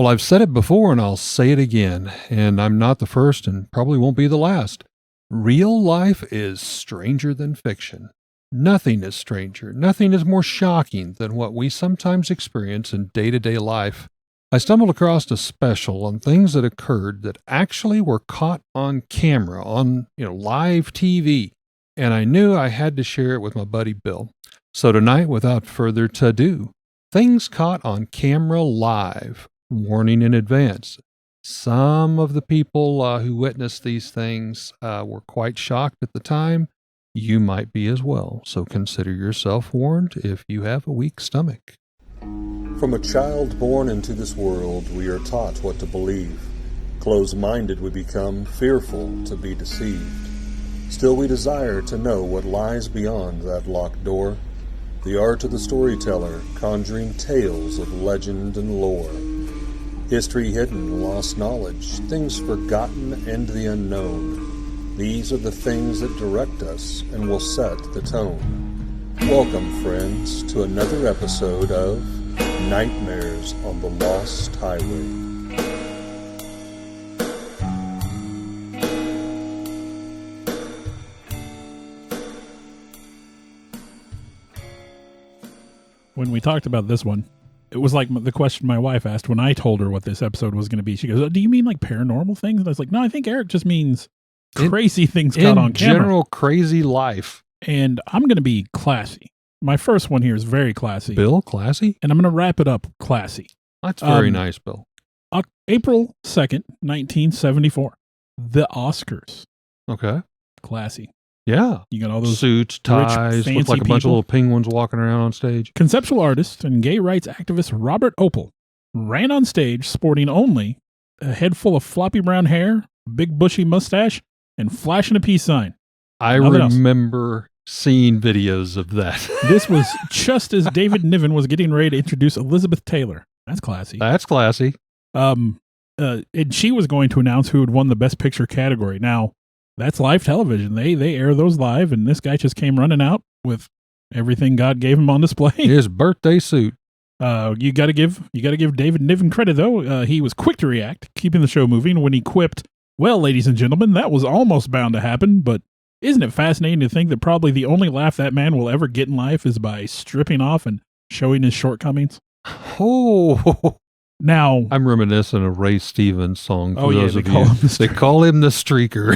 Well, I've said it before and I'll say it again, and I'm not the first and probably won't be the last. Real life is stranger than fiction. Nothing is stranger, nothing is more shocking than what we sometimes experience in day-to-day life. I stumbled across a special on things that occurred that actually were caught on camera, on live TV, and I knew I had to share it with my buddy Bill. So tonight, without further ado, things caught on camera live, warning in advance. Some of the people who witnessed these things were quite shocked at the time. You might be as well, so consider yourself warned if you have a weak stomach. From a child born into this world, we are taught what to believe. Closed-minded we become, fearful to be deceived. Still we desire to know what lies beyond that locked door. The art of the storyteller, conjuring tales of legend and lore. History hidden, lost knowledge, things forgotten and the unknown. These are the things that direct us and will set the tone. Welcome, friends, to another episode of Nightmares on the Lost Highway. When we talked about this one, it was like the question my wife asked when I told her what this episode was going to be. She goes, "Do you mean like paranormal things?" And I was like, "No, I think Eric just means crazy things caught on camera. In general, crazy life." And I'm going to be classy. My first one here is very classy. Bill, classy? And I'm going to wrap it up classy. That's very nice, Bill. April 2nd, 1974. The Oscars. Okay. Classy. Yeah. You got all those suits, ties, rich, look like a bunch of little penguins walking around on stage. Conceptual artist and gay rights activist Robert Opel ran on stage sporting only a head full of floppy brown hair, a big bushy mustache, and flashing a peace sign. I remember seeing videos of that. This was just as David Niven was getting ready to introduce Elizabeth Taylor. That's classy. That's classy. And she was going to announce who had won the Best Picture category. Now, that's live television. They air those live, and this guy just came running out with everything God gave him on display. His birthday suit. You got to give David Niven credit though. He was quick to react, keeping the show moving when he quipped, "Well, ladies and gentlemen, that was almost bound to happen, but isn't it fascinating to think that probably the only laugh that man will ever get in life is by stripping off and showing his shortcomings?" Oh, now I'm reminiscent of Ray Stevens' song. For those they of call you, him they call him the Streaker.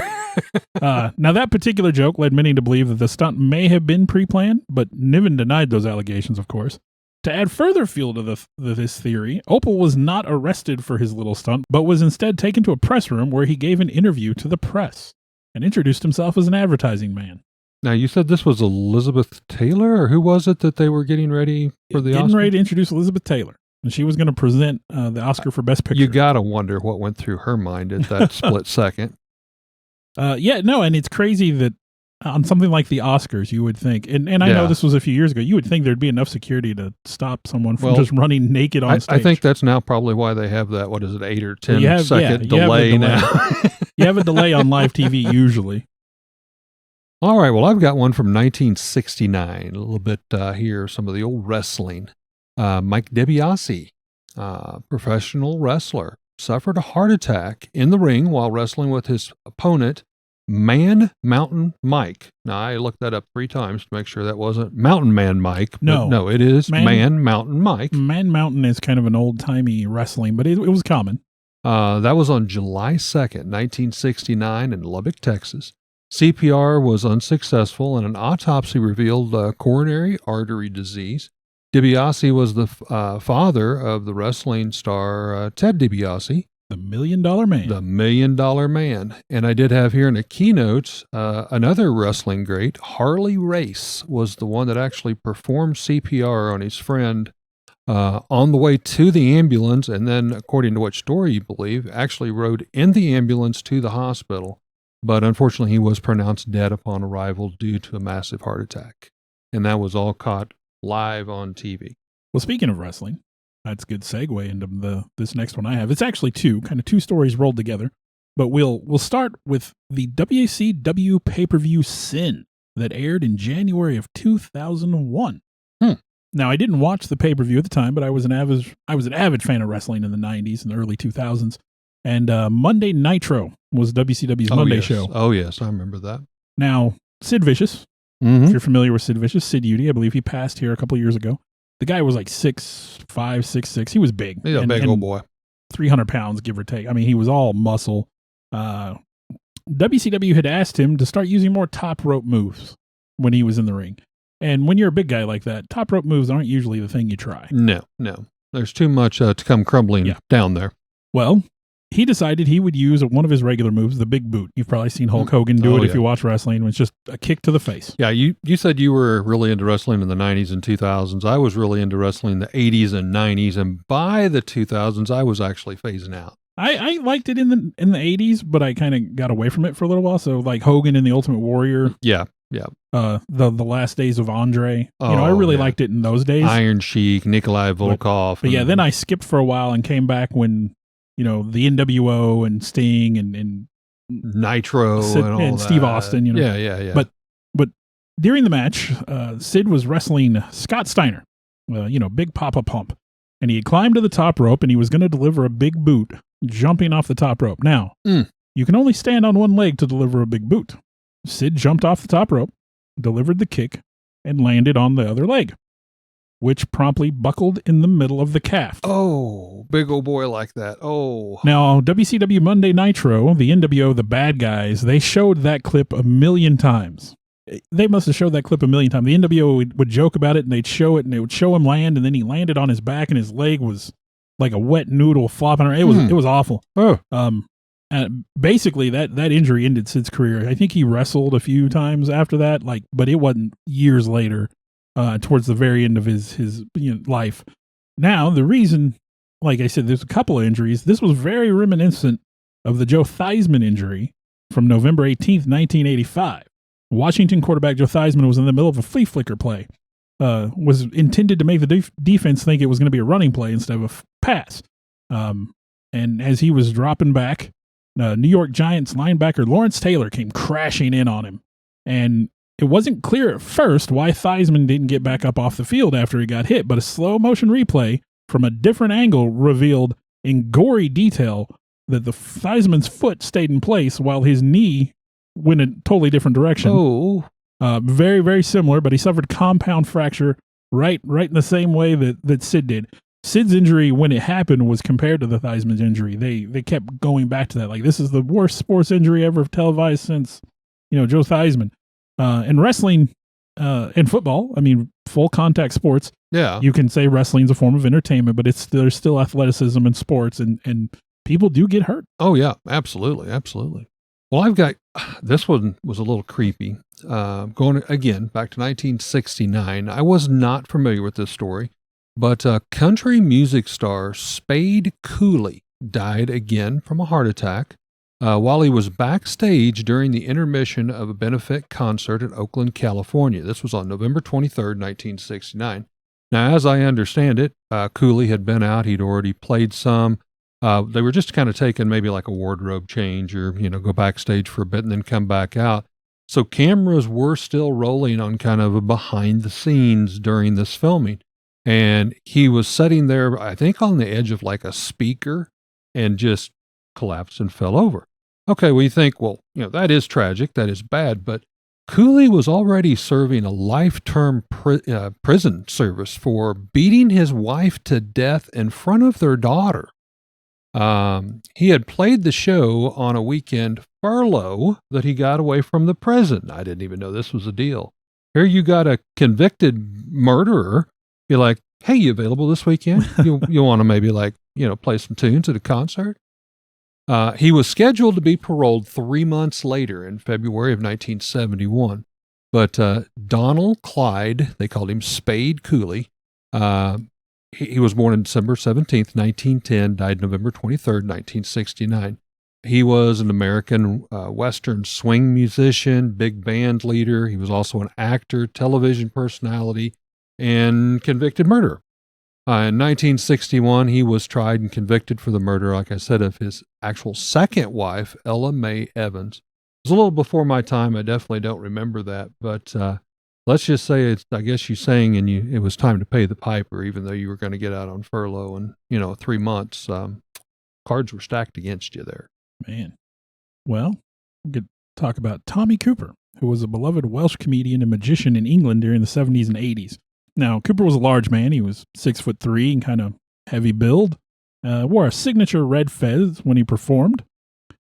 Now that particular joke led many to believe that the stunt may have been pre-planned, but Niven denied those allegations, of course. To add further fuel to this theory, Opel was not arrested for his little stunt, but was instead taken to a press room where he gave an interview to the press and introduced himself as an advertising man. Now, you said this was Elizabeth Taylor, or who was it that they were getting ready for the Oscar? Getting ready to introduce Elizabeth Taylor. And she was going to present the Oscar for Best Picture. You got to wonder what went through her mind at that split second. And it's crazy that on something like the Oscars, you would think, and I know this was a few years ago, you would think there'd be enough security to stop someone from just running naked on stage. I think that's now probably why they have that, 8 or 10 second delay now. You have a delay on live TV usually. All right, well, I've got one from 1969, a little bit here, some of the old wrestling. Mike DiBiase, professional wrestler, suffered a heart attack in the ring while wrestling with his opponent, Man Mountain Mike. Now, I looked that up 3 times to make sure that wasn't Mountain Man Mike. No, it is Man Mountain Mike. Man Mountain is kind of an old-timey wrestling, but it was common. That was on July 2nd, 1969 in Lubbock, Texas. CPR was unsuccessful, and an autopsy revealed coronary artery disease. DiBiase was the father of the wrestling star Ted DiBiase. The $1 Million Man. The $1 Million Man. And I did have here in a keynote, another wrestling great, Harley Race, was the one that actually performed CPR on his friend on the way to the ambulance, and then, according to what story you believe, actually rode in the ambulance to the hospital. But unfortunately, he was pronounced dead upon arrival due to a massive heart attack. And that was all caught live on TV. Well, speaking of wrestling, that's a good segue into this next one I have. It's actually two stories rolled together. But we'll start with the WCW pay-per-view Sin that aired in January of 2001. Now, I didn't watch the pay-per-view at the time, but I was an avid fan of wrestling in the 90s and the early 2000s. And Monday Nitro was WCW's Monday show. Oh, yes. I remember that. Now, Sid Vicious, if you're familiar with Sid Vicious, Sid Udy, I believe he passed here a couple years ago. The guy was like 6'5", 6'6". He was big. He's a big old boy. 300 pounds, give or take. I mean, he was all muscle. WCW had asked him to start using more top rope moves when he was in the ring. And when you're a big guy like that, top rope moves aren't usually the thing you try. No. There's too much to come crumbling down there. Well, he decided he would use one of his regular moves, the big boot. You've probably seen Hulk Hogan do it if you watch wrestling. It's just a kick to the face. Yeah, you said you were really into wrestling in the 90s and 2000s. I was really into wrestling in the 80s and 90s. And by the 2000s, I was actually phasing out. I liked it in the 80s, but I kind of got away from it for a little while. So like Hogan and the Ultimate Warrior. Yeah. The last days of Andre. I really liked it in those days. Iron Sheik, Nikolai Volkov. But then I skipped for a while and came back when, the NWO and Sting and Nitro Sid, and all and that. Steve Austin, Yeah. But during the match, Sid was wrestling Scott Steiner, Big Papa Pump. And he had climbed to the top rope and he was going to deliver a big boot jumping off the top rope. Now, you can only stand on one leg to deliver a big boot. Sid jumped off the top rope, delivered the kick, and landed on the other leg, which promptly buckled in the middle of the calf. Oh, big old boy like that. Oh. Now, WCW Monday Nitro, the NWO, the bad guys, they showed that clip a million times. They must have showed that clip a million times. The NWO would joke about it, and they'd show it, and they would show him land, and then he landed on his back, and his leg was like a wet noodle flopping around. It was awful. Oh. Basically, that injury ended Sid's career. I think he wrestled a few times after that, but it wasn't years later, towards the very end of his life. Now, the reason, like I said, there's a couple of injuries. This was very reminiscent of the Joe Theismann injury from November 18th, 1985. Washington quarterback Joe Theismann was in the middle of a flea flicker play. Was intended to make the defense think it was going to be a running play instead of a pass. And as he was dropping back, New York Giants linebacker Lawrence Taylor came crashing in on him. And it wasn't clear at first why Theismann didn't get back up off the field after he got hit, but a slow motion replay from a different angle revealed in gory detail that the Theismann's foot stayed in place while his knee went a totally different direction. Oh. Very, very similar, but he suffered compound fracture right in the same way that Sid did. Sid's injury, when it happened, was compared to the Theismann's injury. They kept going back to that. Like, this is the worst sports injury ever televised since, Joe Theismann. In wrestling and football, I mean, full contact sports, you can say wrestling's a form of entertainment, but there's still athleticism in sports, and people do get hurt. Oh, yeah, absolutely. Well, this one was a little creepy. Going again back to 1969. I was not familiar with this story, but country music star Spade Cooley died again from a heart attack while he was backstage during the intermission of a benefit concert in Oakland, California. This was on November 23rd, 1969. Now, as I understand it, Cooley had been out. He'd already played some. They were just kind of taking maybe like a wardrobe change or, go backstage for a bit and then come back out. So cameras were still rolling on kind of a behind the scenes during this filming. And he was sitting there, I think, on the edge of like a speaker and just collapsed and fell over. Okay, well, you think, that is tragic. That is bad. But Cooley was already serving a life-term prison service for beating his wife to death in front of their daughter. He had played the show on a weekend furlough that he got away from the prison. I didn't even know this was a deal. Here you got a convicted murderer. You're like, hey, you available this weekend? You want to maybe play some tunes at a concert? He was scheduled to be paroled 3 months later in February of 1971. But Donald Clyde, they called him Spade Cooley, he was born on December 17th, 1910, died November 23rd, 1969. He was an American Western swing musician, big band leader. He was also an actor, television personality, and convicted murderer. In 1961, he was tried and convicted for the murder, like I said, of his actual second wife, Ella Mae Evans. It was a little before my time. I definitely don't remember that, but let's just say I guess you sang and it was time to pay the piper, even though you were going to get out on furlough in, 3 months. Cards were stacked against you there. Man. Well, we could talk about Tommy Cooper, who was a beloved Welsh comedian and magician in England during the 70s and 80s. Now, Cooper was a large man. He was 6'3" and kind of heavy build. Wore a signature red fez when he performed,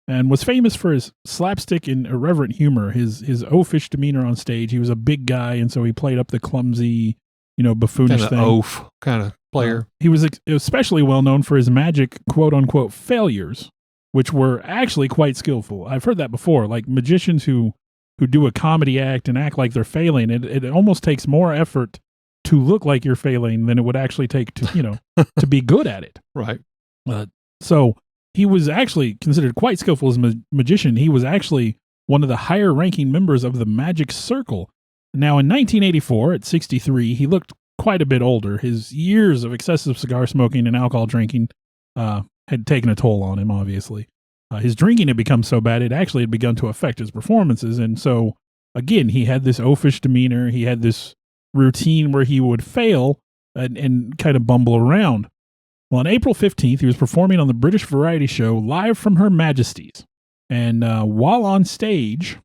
and was famous for his slapstick and irreverent humor, his oafish demeanor on stage. He was a big guy, and so he played up the clumsy, buffoonish Kind thing. of oaf kind of player. He was especially well known for his magic, quote-unquote, failures, which were actually quite skillful. I've heard that before, like magicians who do a comedy act and act like they're failing. It almost takes more effort to look like you're failing than it would actually take to, to be good at it. Right. So he was actually considered quite skillful as a magician. He was actually one of the higher ranking members of the Magic Circle. Now, in 1984, at 63, he looked quite a bit older. His years of excessive cigar smoking and alcohol drinking had taken a toll on him, obviously. His drinking had become so bad, it actually had begun to affect his performances. And so, again, he had this oafish demeanor. He had this routine where he would fail and kind of bumble around. Well, on April 15th, he was performing on the British variety show Live from Her Majesty's. And while on stage,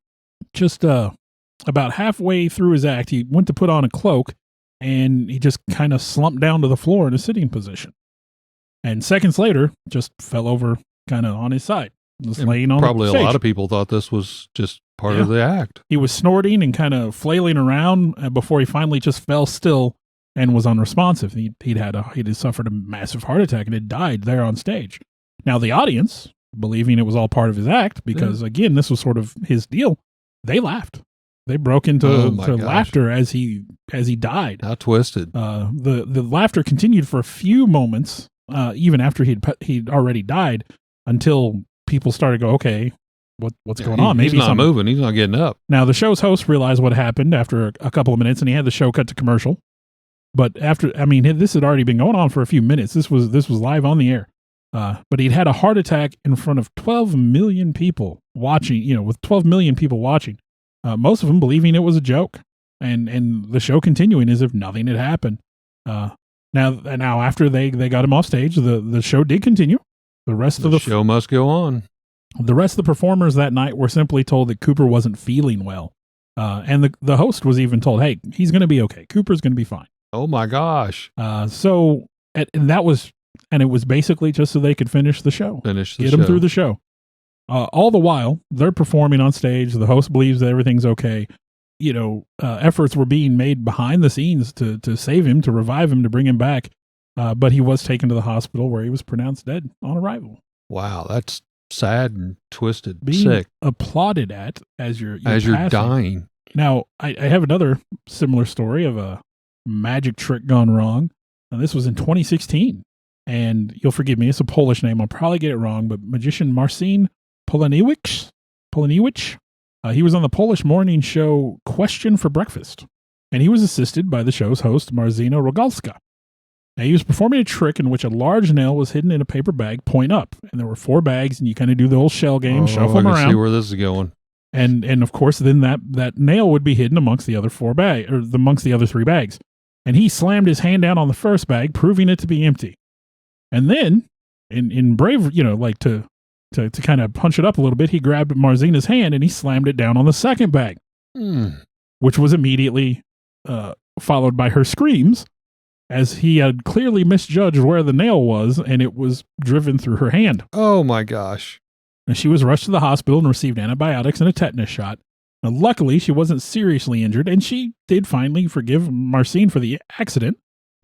just about halfway through his act, he went to put on a cloak, and he just kind of slumped down to the floor in a sitting position. And seconds later, just fell over kind of on his side, just laying on Probably the stage. a lot of people thought this was just part of the act. He was snorting and kind of flailing around before he finally just fell still and was unresponsive. He'd suffered a massive heart attack and had died there on stage. Now the audience, believing it was all part of his act, because again, this was sort of his deal, they laughed. They broke into laughter as he died. How twisted. The laughter continued for a few moments, even after he'd already died, until people started to go, okay, what's going on? Maybe he's not moving. He's not getting up. Now, the show's host realized what happened after a couple of minutes, and he had the show cut to commercial. But this had already been going on for a few minutes. This was live on the air. But he'd had a heart attack in front of 12 million people watching, with 12 million people watching, most of them believing it was a joke, and the show continuing as if nothing had happened. Now after they got him off stage, the show did continue. The show must go on. The rest of the performers that night were simply told that Cooper wasn't feeling well. And the host was even told, hey, he's going to be okay. Cooper's going to be fine. Oh my gosh. And it was basically just so they could finish the show. Get him through the show. All the while, they're performing on stage. The host believes that everything's okay. Efforts were being made behind the scenes to save him, to revive him, to bring him back. But he was taken to the hospital where he was pronounced dead on arrival. Wow, that's sad and twisted, being sick. Applauded at as you're dying. Now, I have another similar story of a magic trick gone wrong. And this was in 2016. And you'll forgive me, it's a Polish name. I'll probably get it wrong, but magician Marcin Polaniewicz. He was on the Polish morning show Question for Breakfast. And he was assisted by the show's host, Marzina Rogalska. Now, he was performing a trick in which a large nail was hidden in a paper bag, point up. And there were 4 bags, and you kind of do the old shell game, shuffle them around. I can see where this is going. And of course, then that nail would be hidden amongst the other 4 bags, or amongst the other 3 bags. And he slammed his hand down on the first bag, proving it to be empty. And then, in brave, to kind of punch it up a little bit, he grabbed Marzina's hand and he slammed it down on the second bag, which was immediately followed by her screams, as he had clearly misjudged where the nail was, and it was driven through her hand. Oh my gosh. And she was rushed to the hospital and received antibiotics and a tetanus shot. Now, luckily, she wasn't seriously injured, and she did finally forgive Marcin for the accident.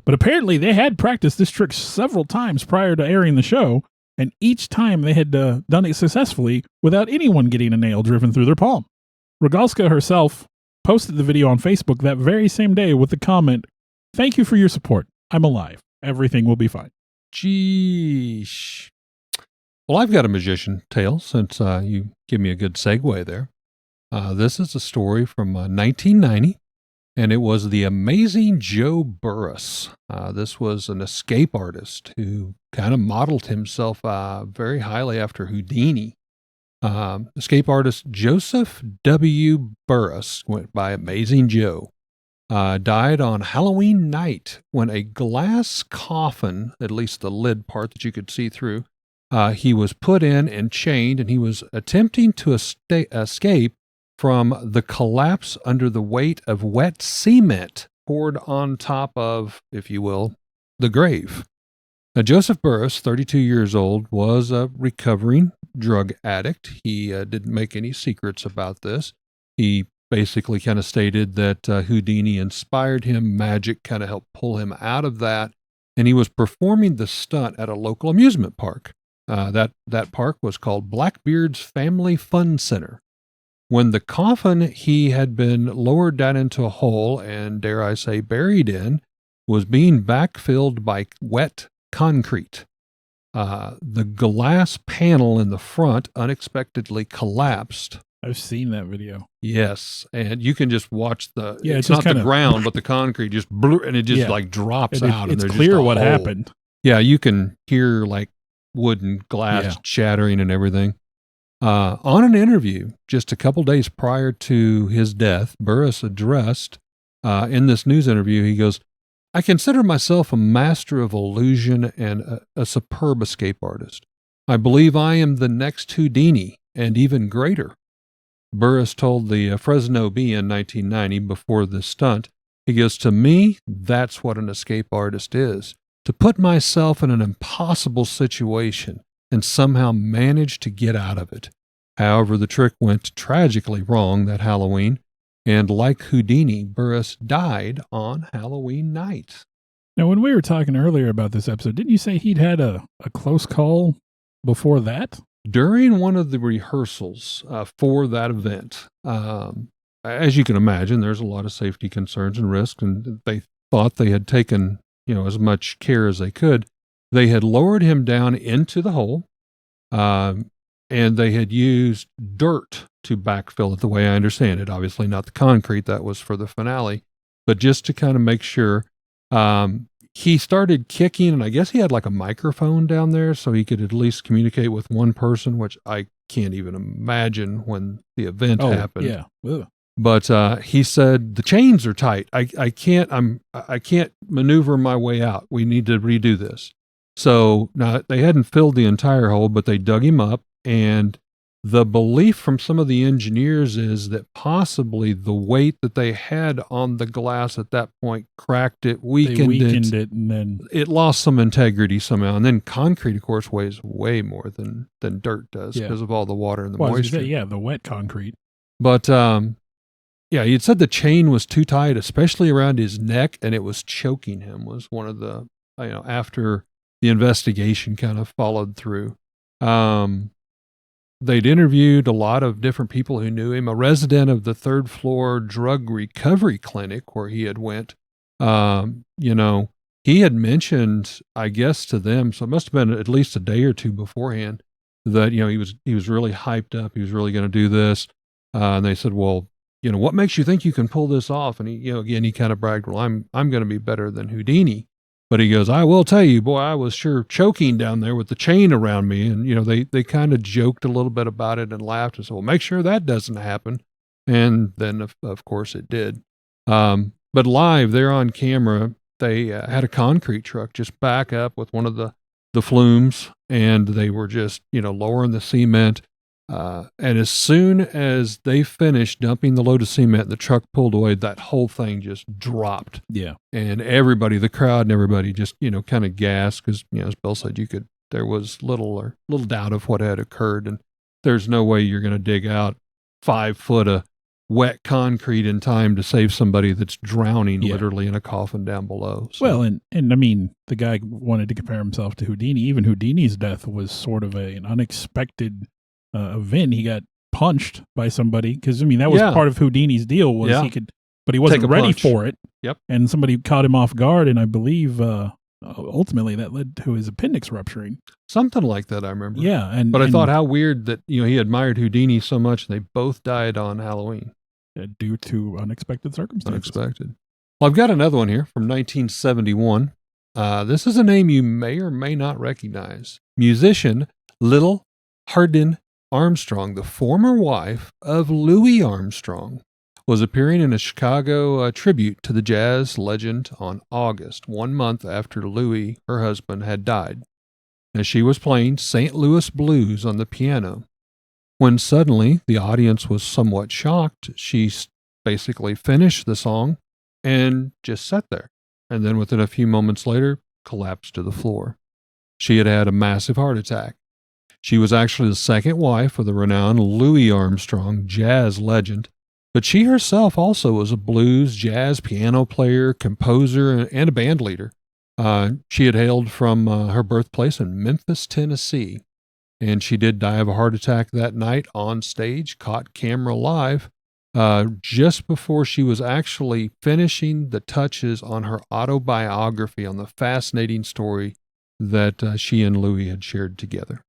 But apparently, they had practiced this trick several times prior to airing the show, and each time they had done it successfully without anyone getting a nail driven through their palm. Rogalska herself posted the video on Facebook that very same day with the comment, "Thank you for your support. I'm alive. Everything will be fine." Geesh. Well, I've got a magician tale since you give me a good segue there. This is a story from 1990, and it was the Amazing Joe Burris. This was an escape artist who kind of modeled himself very highly after Houdini. Escape artist Joseph W. Burris went by Amazing Joe. died on Halloween night when a glass coffin, at least the lid part that you could see through, he was put in and chained, and he was attempting to escape from the collapse under the weight of wet cement poured on top of, if you will, the grave. Now, Joseph Burris, 32 years old, was a recovering drug addict. He didn't make any secrets about this. He basically kind of stated that Houdini inspired him, magic kind of helped pull him out of that, and he was performing the stunt at a local amusement park. That park was called Blackbeard's Family Fun Center. When the coffin he had been lowered down into a hole and, dare I say, buried in, was being backfilled by wet concrete. The glass panel in the front unexpectedly collapsed. I've seen that video. Yes, and you can just watch the, Yeah, it's it's just not the kinda- ground, but the concrete just and it just like drops out. And It's there's clear just a what hole. happened. Yeah, you can hear like wood and glass Yeah. shattering and everything. On an interview just a couple days prior to his death, Burris addressed in this news interview, he goes, "I consider myself a master of illusion and a superb escape artist. I believe I am the next Houdini and even greater." Burris told the Fresno Bee in 1990 before the stunt, he goes, "To me, that's what an escape artist is. To put myself in an impossible situation and somehow manage to get out of it." However, the trick went tragically wrong that Halloween, and like Houdini, Burris died on Halloween night. Now, when we were talking earlier about this episode, didn't you say he'd had a close call before that? During one of the rehearsals for that event, as you can imagine, there's a lot of safety concerns and risks, and they thought they had taken, as much care as they could. They had lowered him down into the hole, and they had used dirt to backfill it, the way I understand it. Obviously not the concrete, that was for the finale, but just to kind of make sure. He started kicking, and I guess he had like a microphone down there so he could at least communicate with one person, which I can't even imagine when the event happened. Yeah. Ugh. But he said, "The chains are tight. I can't maneuver my way out. We need to redo this." So now they hadn't filled the entire hole, but they dug him up. And the belief from some of the engineers is that possibly the weight that they had on the glass at that point cracked it, They weakened weakened it. it, and then It lost some integrity somehow. And then concrete, of course, weighs way more than dirt does Yeah. because of all the water and the well, I was moisture. gonna say, the wet concrete. But yeah, he had said the chain was too tight, especially around his neck, and it was choking him. Was one of the after the investigation kind of followed through. They'd interviewed a lot of different people who knew him. A resident of the third floor drug recovery clinic where he had went, he had mentioned, I guess, to them. So it must have been at least a day or two beforehand that he was really hyped up. He was really going to do this, and they said, "Well, what makes you think you can pull this off?" And he, again, he kind of bragged, "Well, I'm going to be better than Houdini." But he goes, "I will tell you, boy, I was sure choking down there with the chain around me." And, they kind of joked a little bit about it and laughed and said, "Well, make sure that doesn't happen." And then, of course, it did. But live there on camera, they had a concrete truck just back up with one of the flumes, and they were just, lowering the cement. And as soon as they finished dumping the load of cement, the truck pulled away, that whole thing just dropped. Yeah. And everybody, the crowd and everybody just, kind of gasped because, as Bill said, there was little doubt of what had occurred. And there's no way you're going to dig out 5 foot of wet concrete in time to save somebody that's drowning literally in a coffin down below. So, Well, and I mean, the guy wanted to compare himself to Houdini. Even Houdini's death was sort of an unexpected event. He got punched by somebody because that was part of Houdini's deal was he could, but he wasn't Take a ready punch. for it. Yep. And somebody caught him off guard, and I believe ultimately that led to his appendix rupturing. something like that, I remember. Yeah, But I thought how weird that, he admired Houdini so much and they both died on Halloween. due to unexpected circumstances. Unexpected. Well, I've got another one here from 1971. This is a name you may or may not recognize. Musician Little Hardin Armstrong, the former wife of Louis Armstrong, was appearing in a Chicago tribute to the jazz legend on August, 1 month after Louie, her husband, had died. Now, she was playing St. Louis Blues on the piano, when suddenly the audience was somewhat shocked. She basically finished the song and just sat there, and then within a few moments later, collapsed to the floor. She had had a massive heart attack. She was actually the second wife of the renowned Louis Armstrong, jazz legend, but she herself also was a blues, jazz, piano player, composer, and a band leader. She had hailed from her birthplace in Memphis, Tennessee, and she did die of a heart attack that night on stage, caught camera live, just before she was actually finishing the touches on her autobiography on the fascinating story that she and Louis had shared together.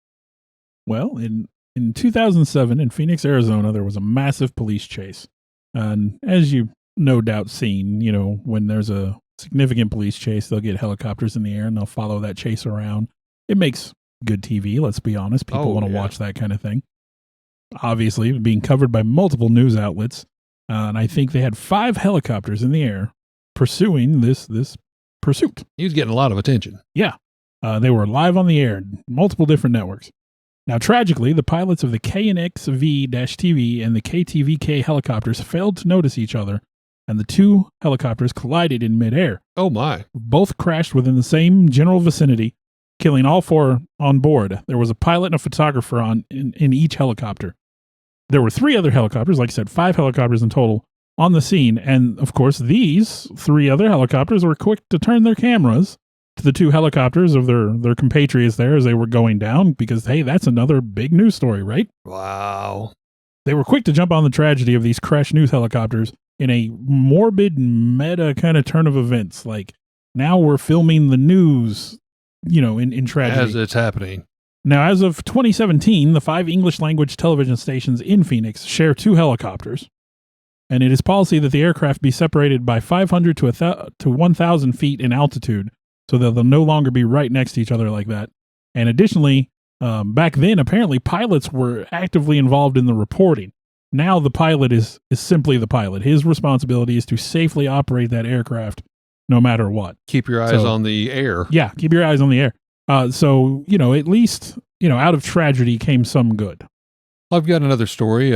Well, in 2007 in Phoenix, Arizona, there was a massive police chase. And as you no doubt seen, when there's a significant police chase, they'll get helicopters in the air and they'll follow that chase around. It makes good TV, let's be honest. People want to watch that kind of thing. Obviously, being covered by multiple news outlets. And I think they had 5 helicopters in the air pursuing this pursuit. He was getting a lot of attention. Yeah. They were live on the air, multiple different networks. Now, tragically, the pilots of the KNX-V-TV and the KTVK helicopters failed to notice each other, and the 2 helicopters collided in midair. Oh, my. Both crashed within the same general vicinity, killing all 4 on board. There was a pilot and a photographer in each helicopter. There were 3 other helicopters, like I said, 5 helicopters in total, on the scene. And, of course, these 3 other helicopters were quick to turn their cameras to the 2 helicopters of their compatriots there as they were going down, because, hey, that's another big news story, right? Wow. They were quick to jump on the tragedy of these crashed news helicopters in a morbid, meta kind of turn of events. Like, now we're filming the news, in tragedy. As it's happening. Now, as of 2017, the 5 English-language television stations in Phoenix share 2 helicopters. And it is policy that the aircraft be separated by 500 to 1,000 feet in altitude, so that they'll no longer be right next to each other like that. And additionally, back then, apparently pilots were actively involved in the reporting. Now the pilot is simply the pilot. His responsibility is to safely operate that aircraft no matter what. Keep your eyes on the air. Yeah, keep your eyes on the air. So, at least, out of tragedy came some good. I've got another story.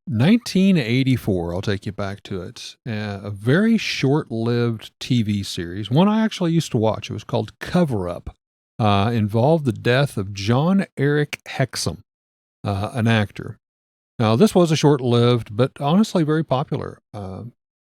1984, I'll take you back to it. A very short-lived TV series, one I actually used to watch. It was called Cover Up. Involved the death of John Eric Hexum, an actor. Now, this was a short-lived, but honestly very popular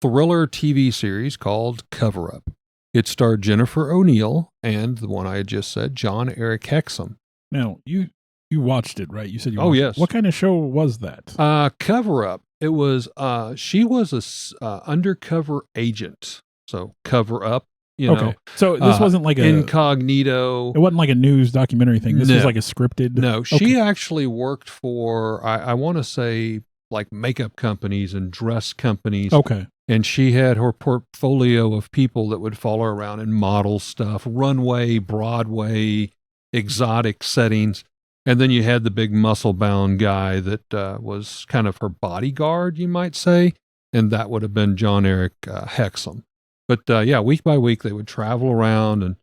thriller TV series called Cover Up. It starred Jennifer O'Neill and the one I had just said, John Eric Hexum. Now, you watched it, right? You said you watched it. Yes. What kind of show was that? Cover Up. It was, she was a undercover agent. So Cover Up, Okay. So this wasn't like a incognito. It wasn't like a news documentary thing. This was like a scripted. No, she actually worked for, I want to say, like makeup companies and dress companies. Okay. And she had her portfolio of people that would follow her around and model stuff, runway, Broadway, exotic settings. And then you had the big muscle-bound guy that was kind of her bodyguard, you might say. And that would have been John Eric Hexum. But week by week, they would travel around and,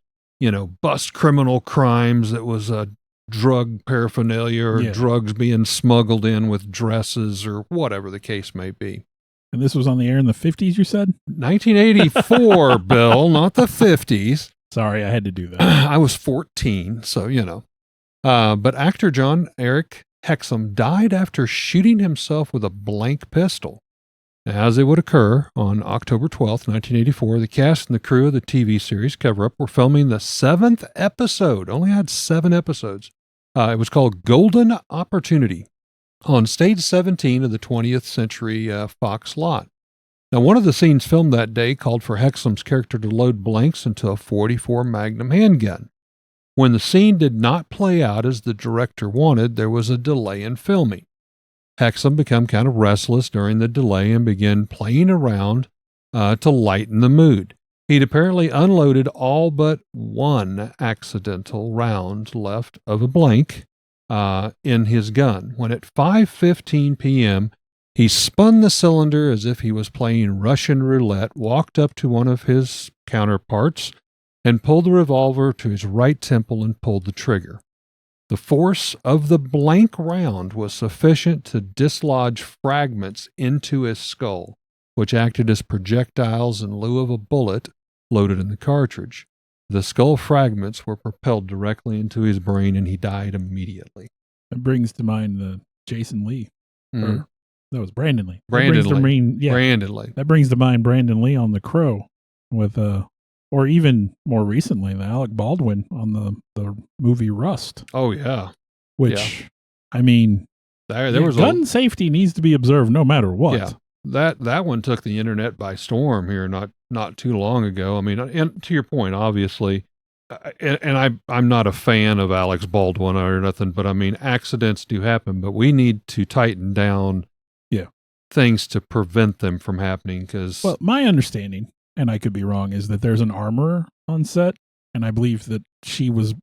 bust criminal crimes that was drug paraphernalia or drugs being smuggled in with dresses or whatever the case may be. And this was on the air in the 50s, you said? 1984, Bill, not the 50s. Sorry, I had to do that. I was 14, so, but actor John Eric Hexum died after shooting himself with a blank pistol. As it would occur, on October 12th, 1984, the cast and the crew of the TV series Cover Up were filming the 7th episode. Only had 7 episodes. It was called Golden Opportunity on stage 17 of the 20th Century Fox lot. Now, one of the scenes filmed that day called for Hexum's character to load blanks into a .44 Magnum handgun. When the scene did not play out as the director wanted, there was a delay in filming. Hexum became kind of restless during the delay and began playing around to lighten the mood. He'd apparently unloaded all but one accidental round left of a blank in his gun when at 5:15 p.m. He spun the cylinder as if he was playing Russian roulette, walked up to one of his counterparts, and pulled the revolver to his right temple and pulled the trigger. The force of the blank round was sufficient to dislodge fragments into his skull, which acted as projectiles in lieu of a bullet loaded in the cartridge. The skull fragments were propelled directly into his brain, and he died immediately. That brings to mind the Jason Lee. Mhm. Or, that was Brandon Lee. Brandon that brings to Lee. mind, yeah, Brandon Lee. that brings to mind Brandon Lee on The Crow with or even more recently, the Alec Baldwin on the movie Rust, Oh, yeah. which, I mean, There was gun safety needs to be observed no matter what. Yeah. That one took the internet by storm here not too long ago. I mean, and to your point, obviously, and I'm not a fan of Alex Baldwin or nothing, but I mean, accidents do happen, but we need to tighten down things to prevent them from happening. Because Well, my understanding, and I could be wrong, is that there's an armorer on set, and I believe that she was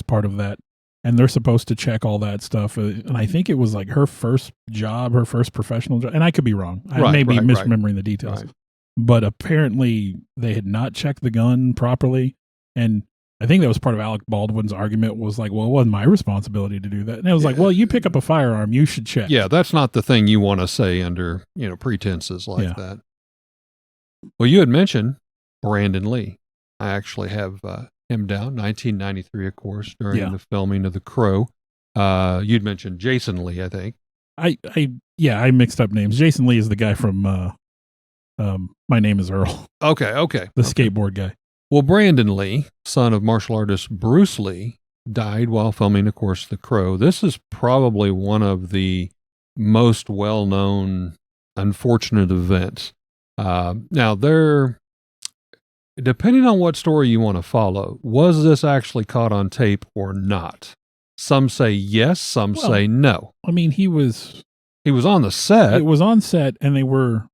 part of that, and they're supposed to check all that stuff. And I think it was like her first job, her first professional job, and I could be wrong. I may be misremembering the details. Right. But apparently they had not checked the gun properly, and I think that was part of Alec Baldwin's argument was like, well, it wasn't my responsibility to do that. And it was like, well, you pick up a firearm, you should check. yeah, that's not the thing you want to say under pretenses like that. Well, you had mentioned Brandon Lee. I actually have him down, 1993, of course, during the filming of The Crow. You'd mentioned Jason Lee, I think. I mixed up names. Jason Lee is the guy from My Name is Earl. Okay. The skateboard guy. Well, Brandon Lee, son of martial artist Bruce Lee, died while filming, of course, The Crow. This is probably one of the most well-known unfortunate events. Now, depending on what story you want to follow, was this actually caught on tape or not? Some say yes, some say no. I mean, he was on the set. It was on set, and they were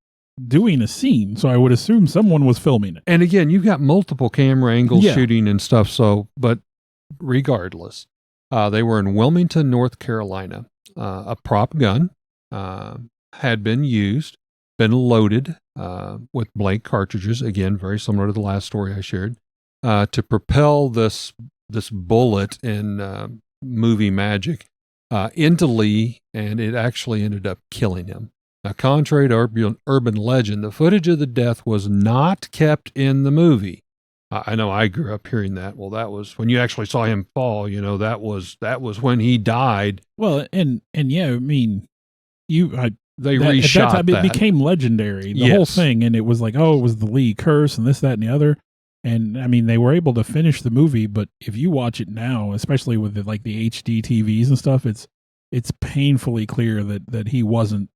doing a scene, so I would assume someone was filming it. And again, you've got multiple camera angles shooting and stuff, but regardless, they were in Wilmington, North Carolina. A prop gun had been used, been loaded with blank cartridges, again, very similar to the last story I shared, to propel this bullet in movie magic into Lee, and it actually ended up killing him. Now, contrary to urban legend, the footage of the death was not kept in the movie. I know I grew up hearing that. Well, that was when you actually saw him fall. That was when he died. Well, and yeah, I mean, they reshot at that time, it became legendary, the whole thing, and it was like, oh, it was the Lee curse and this, that, and the other. And I mean, they were able to finish the movie, but if you watch it now, especially with the HD TVs and stuff, it's painfully clear that he wasn't,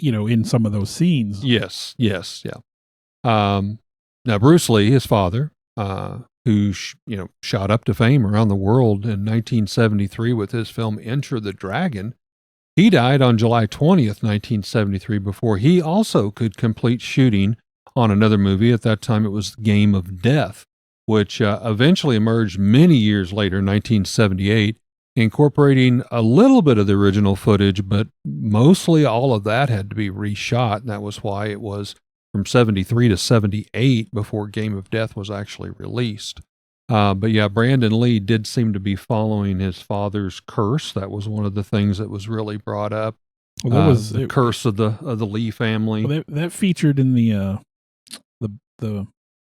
in some of those scenes. Yes, yeah. Now, Bruce Lee, his father, who shot up to fame around the world in 1973 with his film Enter the Dragon, he died on July 20th, 1973, before he also could complete shooting on another movie. At that time, it was Game of Death, which eventually emerged many years later, 1978, incorporating a little bit of the original footage, but mostly all of that had to be reshot, and that was why it was from 73 to 78 before Game of Death was actually released. But yeah, Brandon Lee did seem to be following his father's curse. That was one of the things that was really brought up. Well, that was the curse of the Lee family. Well, that featured in the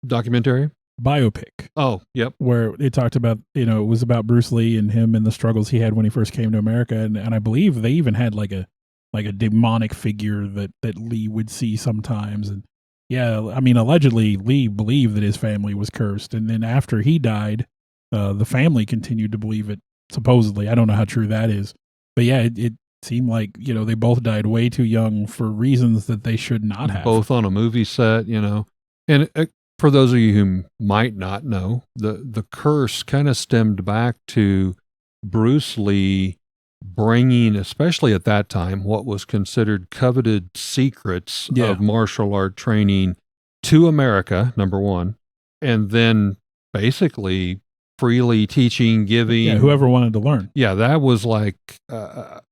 documentary biopic. Oh, yep. Where it talked about, it was about Bruce Lee and him and the struggles he had when he first came to America, and I believe they even had like a demonic figure that Lee would see sometimes. And yeah, I mean, allegedly Lee believed that his family was cursed, and then after he died, the family continued to believe it. Supposedly, I don't know how true that is, but yeah, it seemed like they both died way too young for reasons that they should not have. Both on a movie set, and for those of you who might not know, the curse kind of stemmed back to Bruce Lee bringing, especially at that time, what was considered coveted secrets of martial art training to America, number one, and then basically freely teaching, giving. Yeah, whoever wanted to learn. Yeah, that was like,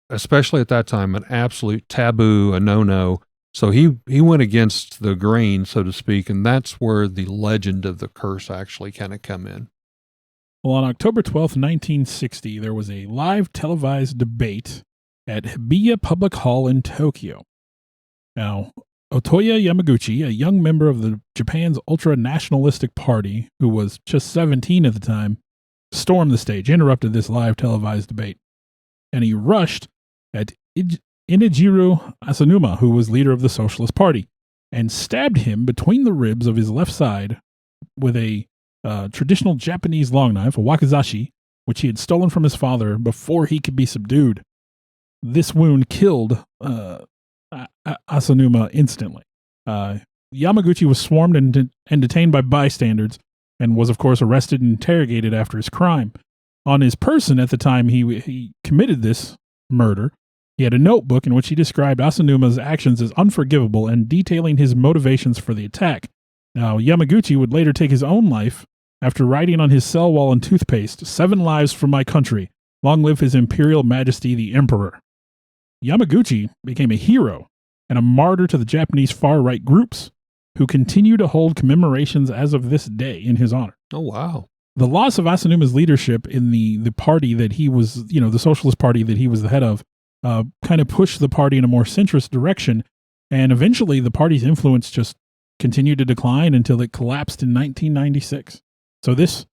especially at that time, an absolute taboo, a no-no. So he went against the grain, so to speak, and that's where the legend of the curse actually kind of come in. Well, on October 12th, 1960, there was a live televised debate at Hibiya Public Hall in Tokyo. Now, Otoya Yamaguchi, a young member of Japan's ultra-nationalistic party, who was just 17 at the time, stormed the stage, interrupted this live televised debate, and he rushed at Inijiru Asanuma, who was leader of the Socialist Party, and stabbed him between the ribs of his left side with a traditional Japanese long knife, a wakizashi, which he had stolen from his father before he could be subdued. This wound killed Asanuma instantly. Yamaguchi was swarmed and detained by bystanders and was, of course, arrested and interrogated after his crime. On his person at the time he committed this murder, he had a notebook in which he described Asanuma's actions as unforgivable and detailing his motivations for the attack. Now, Yamaguchi would later take his own life after writing on his cell wall in toothpaste, 7 lives for my country. Long live His Imperial Majesty the Emperor. Yamaguchi became a hero and a martyr to the Japanese far-right groups, who continue to hold commemorations as of this day in his honor. Oh, wow. The loss of Asanuma's leadership in the party that he was, the Socialist Party that he was the head of, kind of pushed the party in a more centrist direction, and eventually the party's influence just continued to decline until it collapsed in 1996. So this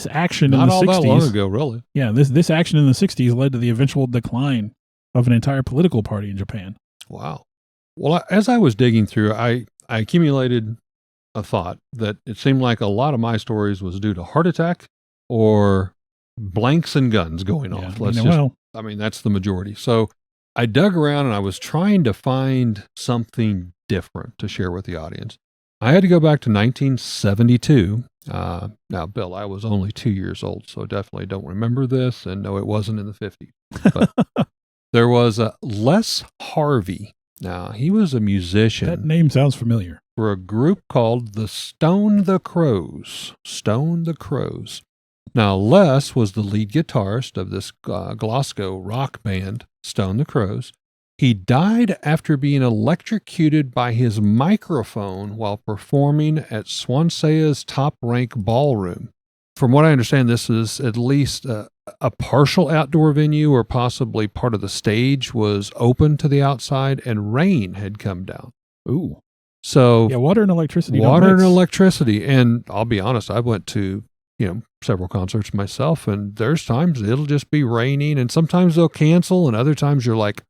action Not in the all 60s, that long ago, really. yeah, this action in the 60s led to the eventual decline of an entire political party in Japan. Wow. Well, as I was digging through, I accumulated a thought that it seemed like a lot of my stories was due to heart attack or blanks and guns going off. I mean, that's the majority. So I dug around and I was trying to find something different to share with the audience. I had to go back to 1972. Now, Bill, I was only 2 years old, so definitely don't remember this. And no, it wasn't in the 50s. But there was Les Harvey. Now, he was a musician. That name sounds familiar. For a group called the Stone the Crows. Stone the Crows. Now, Les was the lead guitarist of this Glasgow rock band, Stone the Crows. He died after being electrocuted by his microphone while performing at Swansea's Top Rank Ballroom. From what I understand, this is at least a partial outdoor venue, or possibly part of the stage was open to the outside and rain had come down. Ooh. So yeah, water and electricity. And I'll be honest, I went to, several concerts myself, and there's times it'll just be raining, and sometimes they'll cancel, and other times you're like,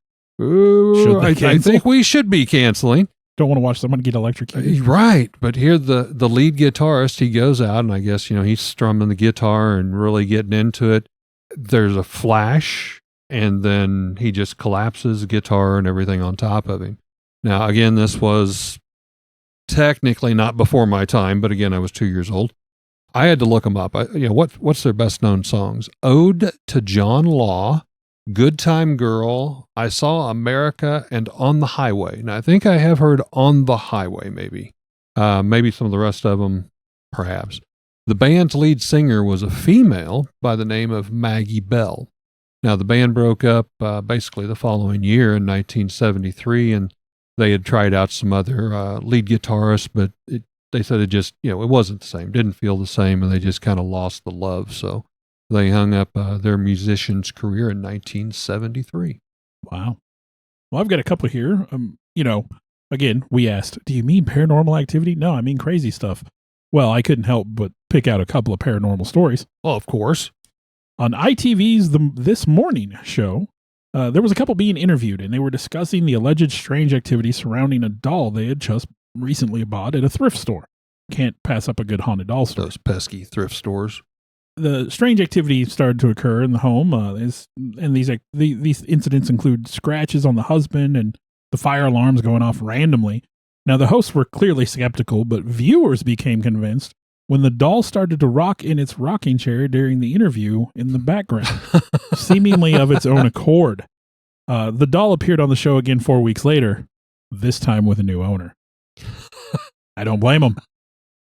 ooh, I think we should be canceling. Don't want to watch someone get electrocuted. Right. But here the lead guitarist, he goes out, and I guess, he's strumming the guitar and really getting into it. There's a flash, and then he just collapses the guitar and everything on top of him. Now, again, this was technically not before my time, but again, I was 2 years old. I had to look them up. What's their best known songs? Ode to John Law, Good Time Girl, I Saw America, and On the Highway. Now, I think I have heard On the Highway, maybe. Maybe some of the rest of them, perhaps. The band's lead singer was a female by the name of Maggie Bell. Now, the band broke up basically the following year in 1973, and they had tried out some other lead guitarists, but they said it just, it wasn't the same, didn't feel the same, and they just kind of lost the love. So they hung up their musician's career in 1973. Wow. Well, I've got a couple here. Again, we asked, do you mean paranormal activity? No, I mean crazy stuff. Well, I couldn't help but pick out a couple of paranormal stories. Well, of course. On ITV's This Morning show, there was a couple being interviewed, and they were discussing the alleged strange activity surrounding a doll they had just recently bought at a thrift store. Can't pass up a good haunted doll store. Those pesky thrift stores. The strange activity started to occur in the home, and these incidents include scratches on the husband and the fire alarms going off randomly. Now, the hosts were clearly skeptical, but viewers became convinced when the doll started to rock in its rocking chair during the interview in the background, seemingly of its own accord. The doll appeared on the show again 4 weeks later, this time with a new owner. I don't blame them.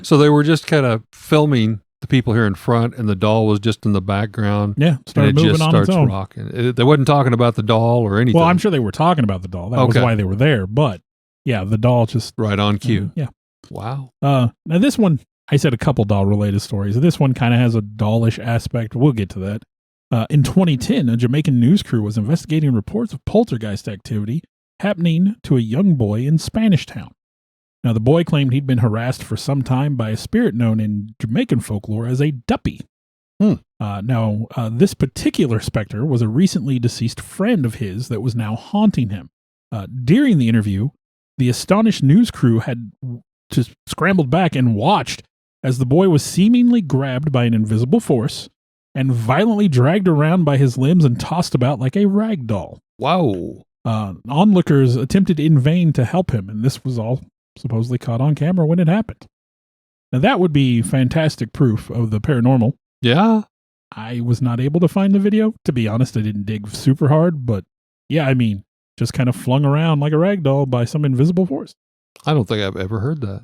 So they were just kind of filming the people here in front, and the doll was just in the background. Yeah, started moving just on starts its own. Rocking. They wasn't talking about the doll or anything. Well, I'm sure they were talking about the doll. That was why they were there. But Yeah, the doll just Right on cue. yeah. Wow. Now this one, I said a couple doll related stories. This one kind of has a dollish aspect. We'll get to that. In 2010, a Jamaican news crew was investigating reports of poltergeist activity happening to a young boy in Spanish Town. Now, the boy claimed he'd been harassed for some time by a spirit known in Jamaican folklore as a duppy. This particular specter was a recently deceased friend of his that was now haunting him. During the interview, the astonished news crew had just scrambled back and watched as the boy was seemingly grabbed by an invisible force and violently dragged around by his limbs and tossed about like a rag doll. Wow. Onlookers attempted in vain to help him, and this was all supposedly caught on camera when it happened. Now, that would be fantastic proof of the paranormal. Yeah. I was not able to find the video. To be honest, I didn't dig super hard, but yeah, I mean, just kind of flung around like a rag doll by some invisible force. I don't think I've ever heard that.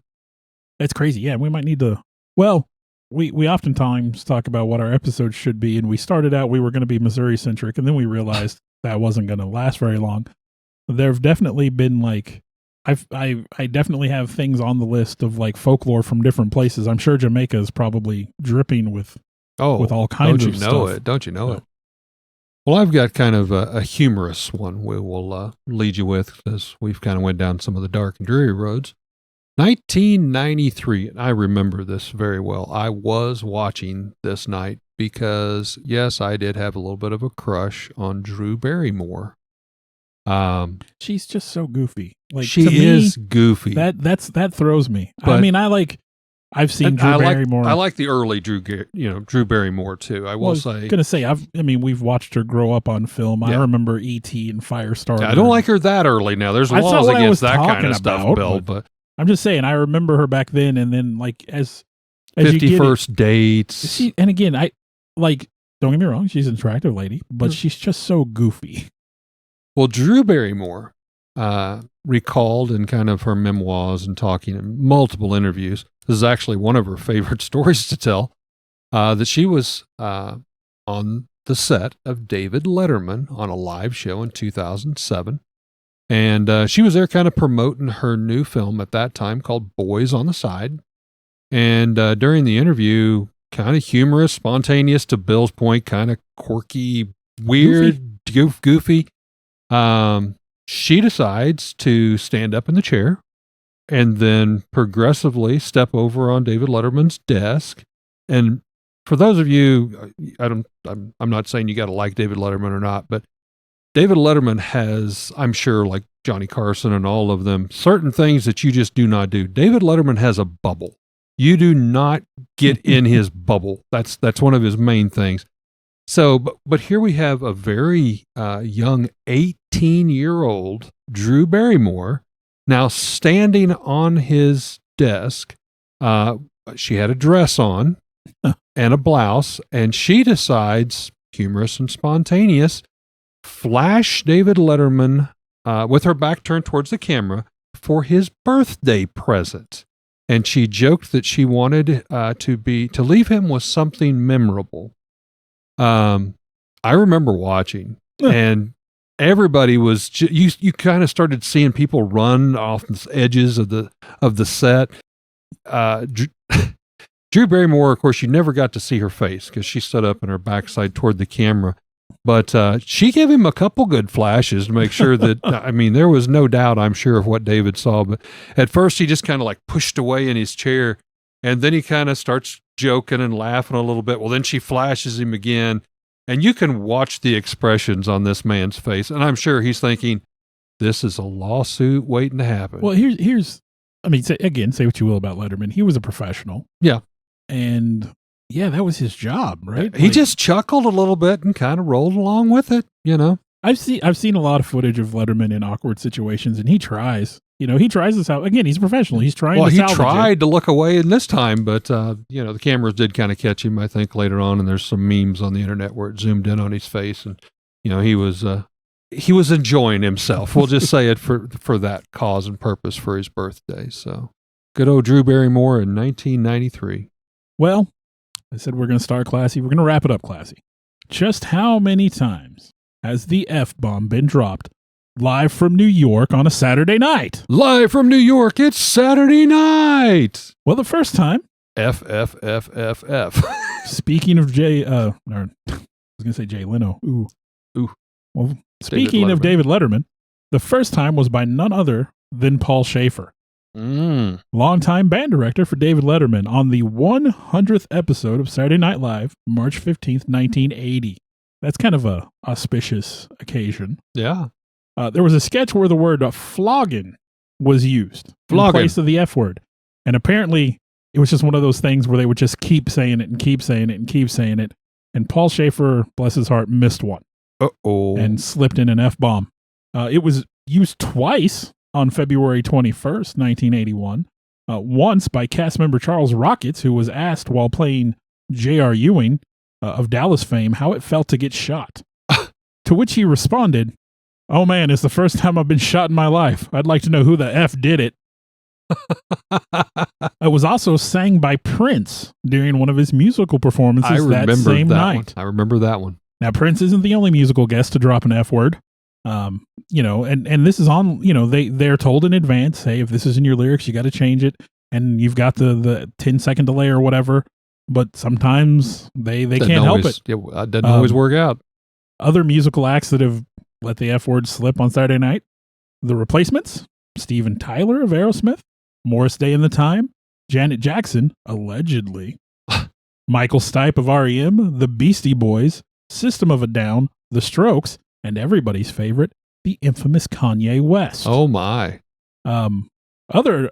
That's crazy. Yeah, we might need to. Well, we oftentimes talk about what our episodes should be, and we started out we were going to be Missouri centric, and then we realized that wasn't going to last very long. There have definitely been like I definitely have things on the list of like folklore from different places. I'm sure Jamaica is probably dripping with all kinds of stuff. Don't you know it? Well, I've got kind of a humorous one we will lead you with as we've kind of went down some of the dark and dreary roads. 1993, and I remember this very well. I was watching this night because, yes, I did have a little bit of a crush on Drew Barrymore. She's just so goofy. Like she to me, is goofy. That throws me. But, I mean, I've seen Drew Barrymore. I like the early Drew Barrymore too. I will say. I was gonna say we've watched her grow up on film. Yeah. I remember E.T. and Firestarter. Yeah, I don't like her that early. Now there's laws against that kind of stuff, Bill. But I'm just saying, I remember her back then, and then like as 50 First Dates. And again, I like. Don't get me wrong, she's an attractive lady, but she's just so goofy. Well, Drew Barrymore recalled in kind of her memoirs and talking in multiple interviews. This is actually one of her favorite stories to tell, that she was on the set of David Letterman on a live show in 2007. And she was there kind of promoting her new film at that time called Boys on the Side. And during the interview, kind of humorous, spontaneous, to Bill's point, kind of quirky, weird, goofy. She decides to stand up in the chair and then progressively step over on David Letterman's desk. And for those of you, I'm not saying you got to like David Letterman or not, but David Letterman has, I'm sure, like Johnny Carson and all of them, certain things that you just do not do. David Letterman has a bubble. You do not get in his bubble. That's one of his main things. So, but here we have a very young 18-year-old Drew Barrymore now standing on his desk. She had a dress on and a blouse, and she decides, humorous and spontaneous, flash David Letterman with her back turned towards the camera for his birthday present. And she joked that she wanted to leave him with something memorable. I remember watching, and everybody was you kind of started seeing people run off the edges of the set. Drew Barrymore, of course, you never got to see her face because she stood up in her backside toward the camera. But she gave him a couple good flashes to make sure that, I mean, there was no doubt, I'm sure, of what David saw. But at first, he just kind of like pushed away in his chair, and then he kind of starts joking and laughing a little bit. Well, then she flashes him again, and you can watch the expressions on this man's face. And I'm sure he's thinking, this is a lawsuit waiting to happen. Well, here's I mean, say what you will about Letterman. He was a professional. Yeah. And yeah, that was his job, right? He just chuckled a little bit and kind of rolled along with it, you know. I've seen a lot of footage of Letterman in awkward situations, and he tries. You know, he tries this out. Again, he's a professional. He's trying to salvage it. Well, he tried to look away in this time, but, you know, the cameras did kind of catch him, I think, later on, and there's some memes on the internet where it zoomed in on his face, and, you know, he was enjoying himself. We'll just say it for that cause and purpose for his birthday. So, good old Drew Barrymore in 1993. Well, I said we're going to start classy. We're going to wrap it up classy. Just how many times has the F-bomb been dropped live from New York on a Saturday night. Live from New York, it's Saturday night. Well, the first time, F. speaking of Jay, I was going to say Jay Leno. Ooh. Well, speaking of David Letterman, the first time was by none other than Paul Schaefer. Longtime band director for David Letterman on the 100th episode of Saturday Night Live, March 15th, 1980. That's kind of a auspicious occasion. Yeah. There was a sketch where the word flogging was used in place of the F word. And apparently it was just one of those things where they would just keep saying it and keep saying it and keep saying it. And Paul Schaefer, bless his heart, missed one. Uh-oh. And slipped in an F-bomb. It was used twice on February 21st, 1981. Once by cast member Charles Rockets, who was asked while playing J.R. Ewing of Dallas fame how it felt to get shot. To which he responded, "Oh man, it's the first time I've been shot in my life. I'd like to know who the F did it." It was also sang by Prince during one of his musical performances that same night. I remember that one. Now, Prince isn't the only musical guest to drop an F word. And this is on, they're told in advance, hey, if this is in your lyrics, you got to change it. And you've got the 10-second delay or whatever. But sometimes they can't help it. Yeah, it doesn't always work out. Other musical acts that have let the F word slip on Saturday night: The Replacements, Steven Tyler of Aerosmith, Morris Day and the Time, Janet Jackson, allegedly, Michael Stipe of R.E.M., The Beastie Boys, System of a Down, The Strokes, and everybody's favorite, the infamous Kanye West. Oh my. Another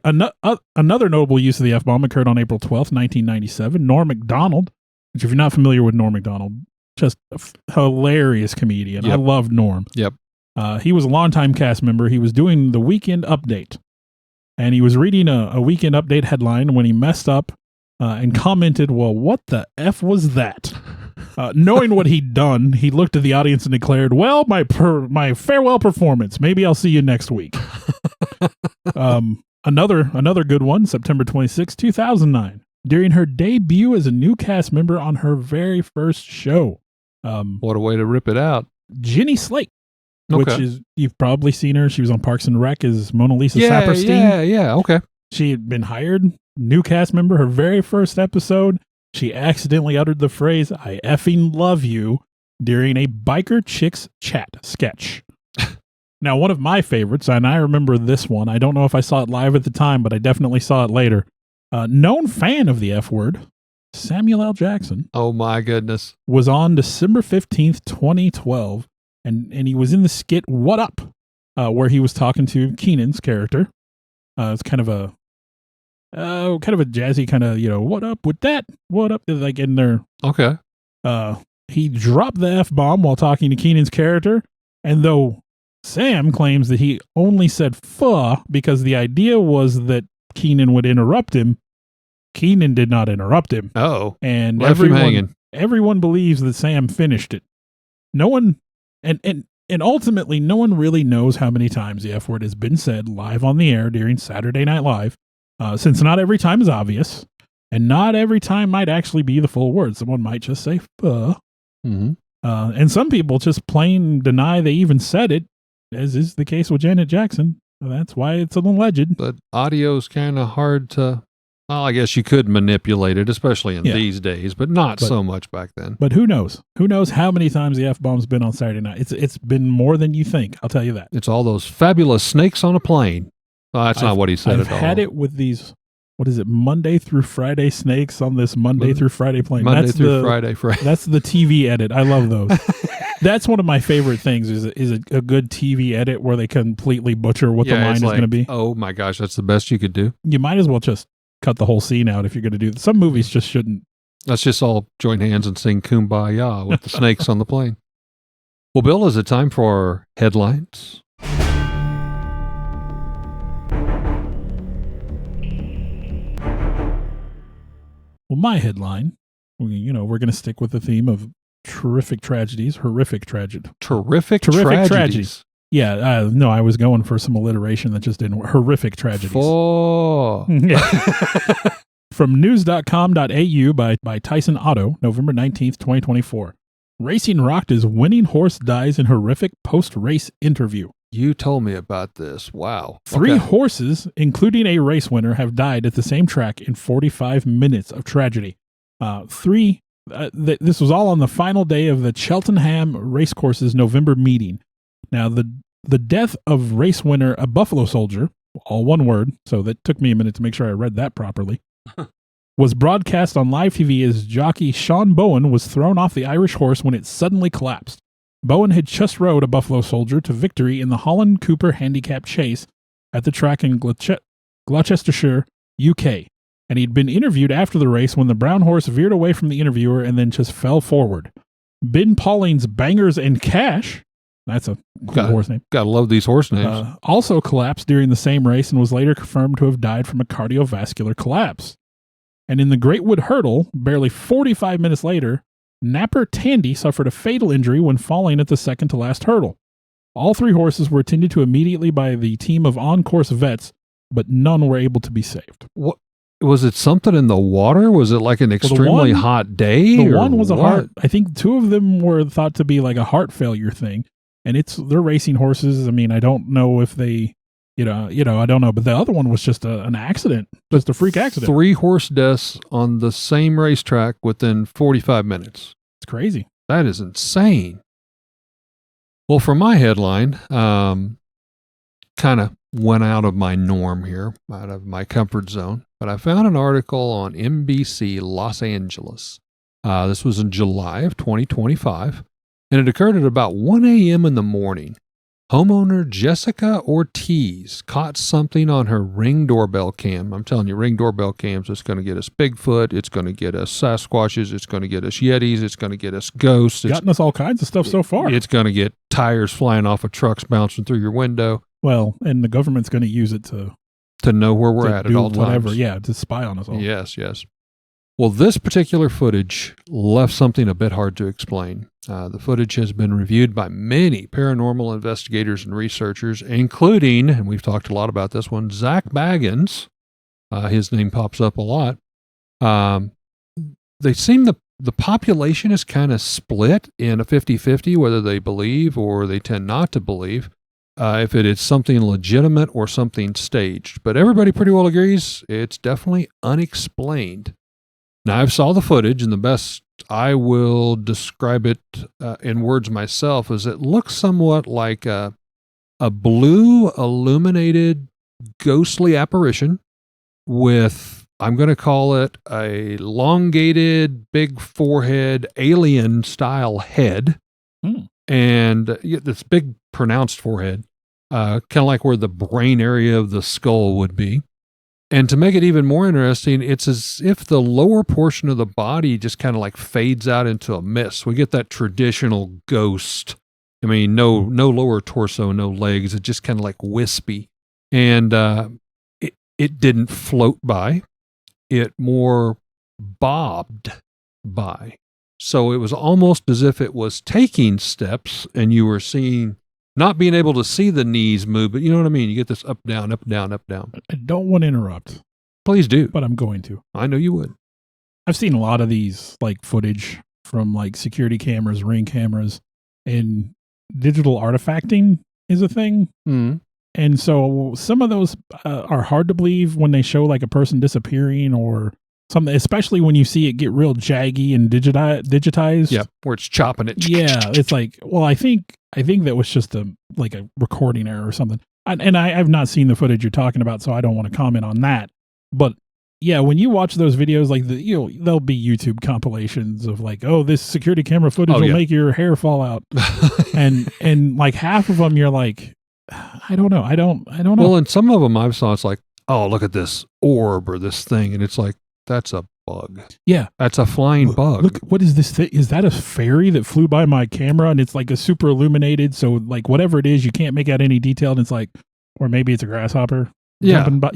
notable use of the F-bomb occurred on April 12th, 1997. Norm Macdonald, which if you're not familiar with Norm Macdonald, just a hilarious comedian. Yep. I love Norm. Yep. He was a longtime cast member. He was doing the Weekend Update, and he was reading a Weekend Update headline when he messed up and commented, "Well, what the F was that?" Knowing what he'd done, he looked at the audience and declared, "Well, my farewell performance. Maybe I'll see you next week." Another good one, September 26, 2009. During her debut as a new cast member on her very first show. What a way to rip it out. Jenny Slate, Okay. which is, you've probably seen her. She was on Parks and Rec as Mona Lisa Saperstein. Yeah, okay. She had been hired, new cast member, her very first episode. She accidentally uttered the phrase, "I effing love you," during a Biker Chicks Chat sketch. Now, one of my favorites, and I remember this one, I don't know if I saw it live at the time, but I definitely saw it later. Known fan of the F word, Samuel L. Jackson. Oh my goodness. Was on December 15th, 2012, and he was in the skit What Up, where he was talking to Keenan's character. It's kind of a jazzy kind of, what up with that? What up? Like in there. Okay. He dropped the F-bomb while talking to Keenan's character, and though Sam claims that he only said "fuh" because the idea was that Keenan would interrupt him, Keenan did not interrupt him. Oh. And Left him hanging. everyone believes that Sam finished it. No one, and ultimately, no one really knows how many times the F word has been said live on the air during Saturday Night Live, since not every time is obvious, and not every time might actually be the full word. Someone might just say "fuh." Mm-hmm. And some people just plain deny they even said it, as is the case with Janet Jackson. That's why it's an alleged. But audio's kind of hard to, well, I guess you could manipulate it, especially in these days, but not so much back then. But who knows? Who knows how many times the F-bomb's been on Saturday night? It's been more than you think, I'll tell you that. It's all those fabulous snakes on a plane. Oh, that's not what he said I've at all. I've had it with these, what is it, Monday through Friday snakes on this Monday through Friday plane. Monday through Friday. That's the TV edit. I love those. That's one of my favorite things is a good TV edit where they completely butcher what the line is going to be. Oh my gosh, that's the best you could do. You might as well just cut the whole scene out if you're going to do that. Some movies just shouldn't. Let's just all join hands and sing Kumbaya with the snakes on the plane. Well, Bill, is it time for our headlines? Well, my headline, we're going to stick with the theme of horrific tragedies. Terrific tragedies. Yeah, no, I was going for some alliteration that just didn't work. Horrific tragedies. From news.com.au by Tyson Otto, November 19th, 2024. Racing rocked as winning horse dies in horrific post-race interview. You told me about this. Wow. 3 Okay. horses, including a race winner, have died at the same track in 45 minutes of tragedy. This was all on the final day of the Cheltenham Racecourse's November meeting. Now, the death of race winner, a Buffalo Soldier, all one word, so that took me a minute to make sure I read that properly, was broadcast on live TV as jockey Sean Bowen was thrown off the Irish horse when it suddenly collapsed. Bowen had just rode a Buffalo Soldier to victory in the Holland Cooper Handicap Chase at the track in Gloucestershire, UK, and he'd been interviewed after the race when the brown horse veered away from the interviewer and then just fell forward. Ben Pauling's Bangers and Cash, that's a cool horse name, Gotta love these horse names. also collapsed during the same race and was later confirmed to have died from a cardiovascular collapse. And in the Greatwood Hurdle, barely 45 minutes later, Napper Tandy suffered a fatal injury when falling at the second to last hurdle. All 3 horses were attended to immediately by the team of on-course vets, but none were able to be saved. What was it? Something in the water? Was it like an extremely hot day? The or one was a what? heart. I think 2 of them were thought to be like a heart failure thing, and they're racing horses. I mean, I don't know if they, I don't know, but the other one was just an accident, just a freak accident. 3 horse deaths on the same racetrack within 45 minutes. It's crazy. That is insane. Well, for my headline, kind of went out of my norm here, out of my comfort zone, but I found an article on NBC Los Angeles. This was in July of 2025, and it occurred at about 1 a.m. in the morning. Homeowner Jessica Ortiz caught something on her Ring doorbell cam. I'm telling you, Ring doorbell cams, it's going to get us Bigfoot, it's going to get us Sasquatches, it's going to get us Yetis, it's going to get us ghosts. Gotten us all kinds of stuff so far. It's going to get tires flying off of trucks bouncing through your window. Well, and the government's going to use it to know where we're at do all whatever. times. Yeah, to spy on us all. Yes. Well, this particular footage left something a bit hard to explain. The footage has been reviewed by many paranormal investigators and researchers, including, and we've talked a lot about this one, Zach Baggins. His name pops up a lot. They seem the population is kind of split in a 50-50, whether they believe or they tend not to believe, if it is something legitimate or something staged. But everybody pretty well agrees it's definitely unexplained. Now, I've saw the footage, and the best I will describe it in words myself is it looks somewhat like a blue illuminated ghostly apparition with, I'm going to call it a elongated, big forehead, alien style head. And this big pronounced forehead, kind of like where the brain area of the skull would be. And to make it even more interesting, it's as if the lower portion of the body just kind of like fades out into a mist. We get that traditional ghost. I mean, no lower torso, no legs. It's just kind of like wispy. And it didn't float by. It more bobbed by. So it was almost as if it was taking steps and you were seeing, not being able to see the knees move, but you know what I mean? You get this up, down, up, down, up, down. I don't want to interrupt. Please do. But I'm going to. I know you would. I've seen a lot of these like footage from like security cameras, Ring cameras, and digital artifacting is a thing. Mm. And so some of those are hard to believe when they show like a person disappearing or something, especially when you see it get real jaggy and digitized. Yeah, where it's chopping it. Yeah, it's like, well, I think that was just a recording error or something. And I've not seen the footage you're talking about, so I don't want to comment on that. But yeah, when you watch those videos, like there'll be YouTube compilations of like, oh, this security camera footage will make your hair fall out, and like half of them, you're like, I don't know. Well, and some of them I've saw, it's like, oh, look at this orb or this thing, and it's like, that's a bug. Yeah. That's a flying bug. Look, what is this thing? Is that a fairy that flew by my camera and it's like a super illuminated? So like whatever it is, you can't make out any detail. And it's like, or maybe it's a grasshopper. Jumping by,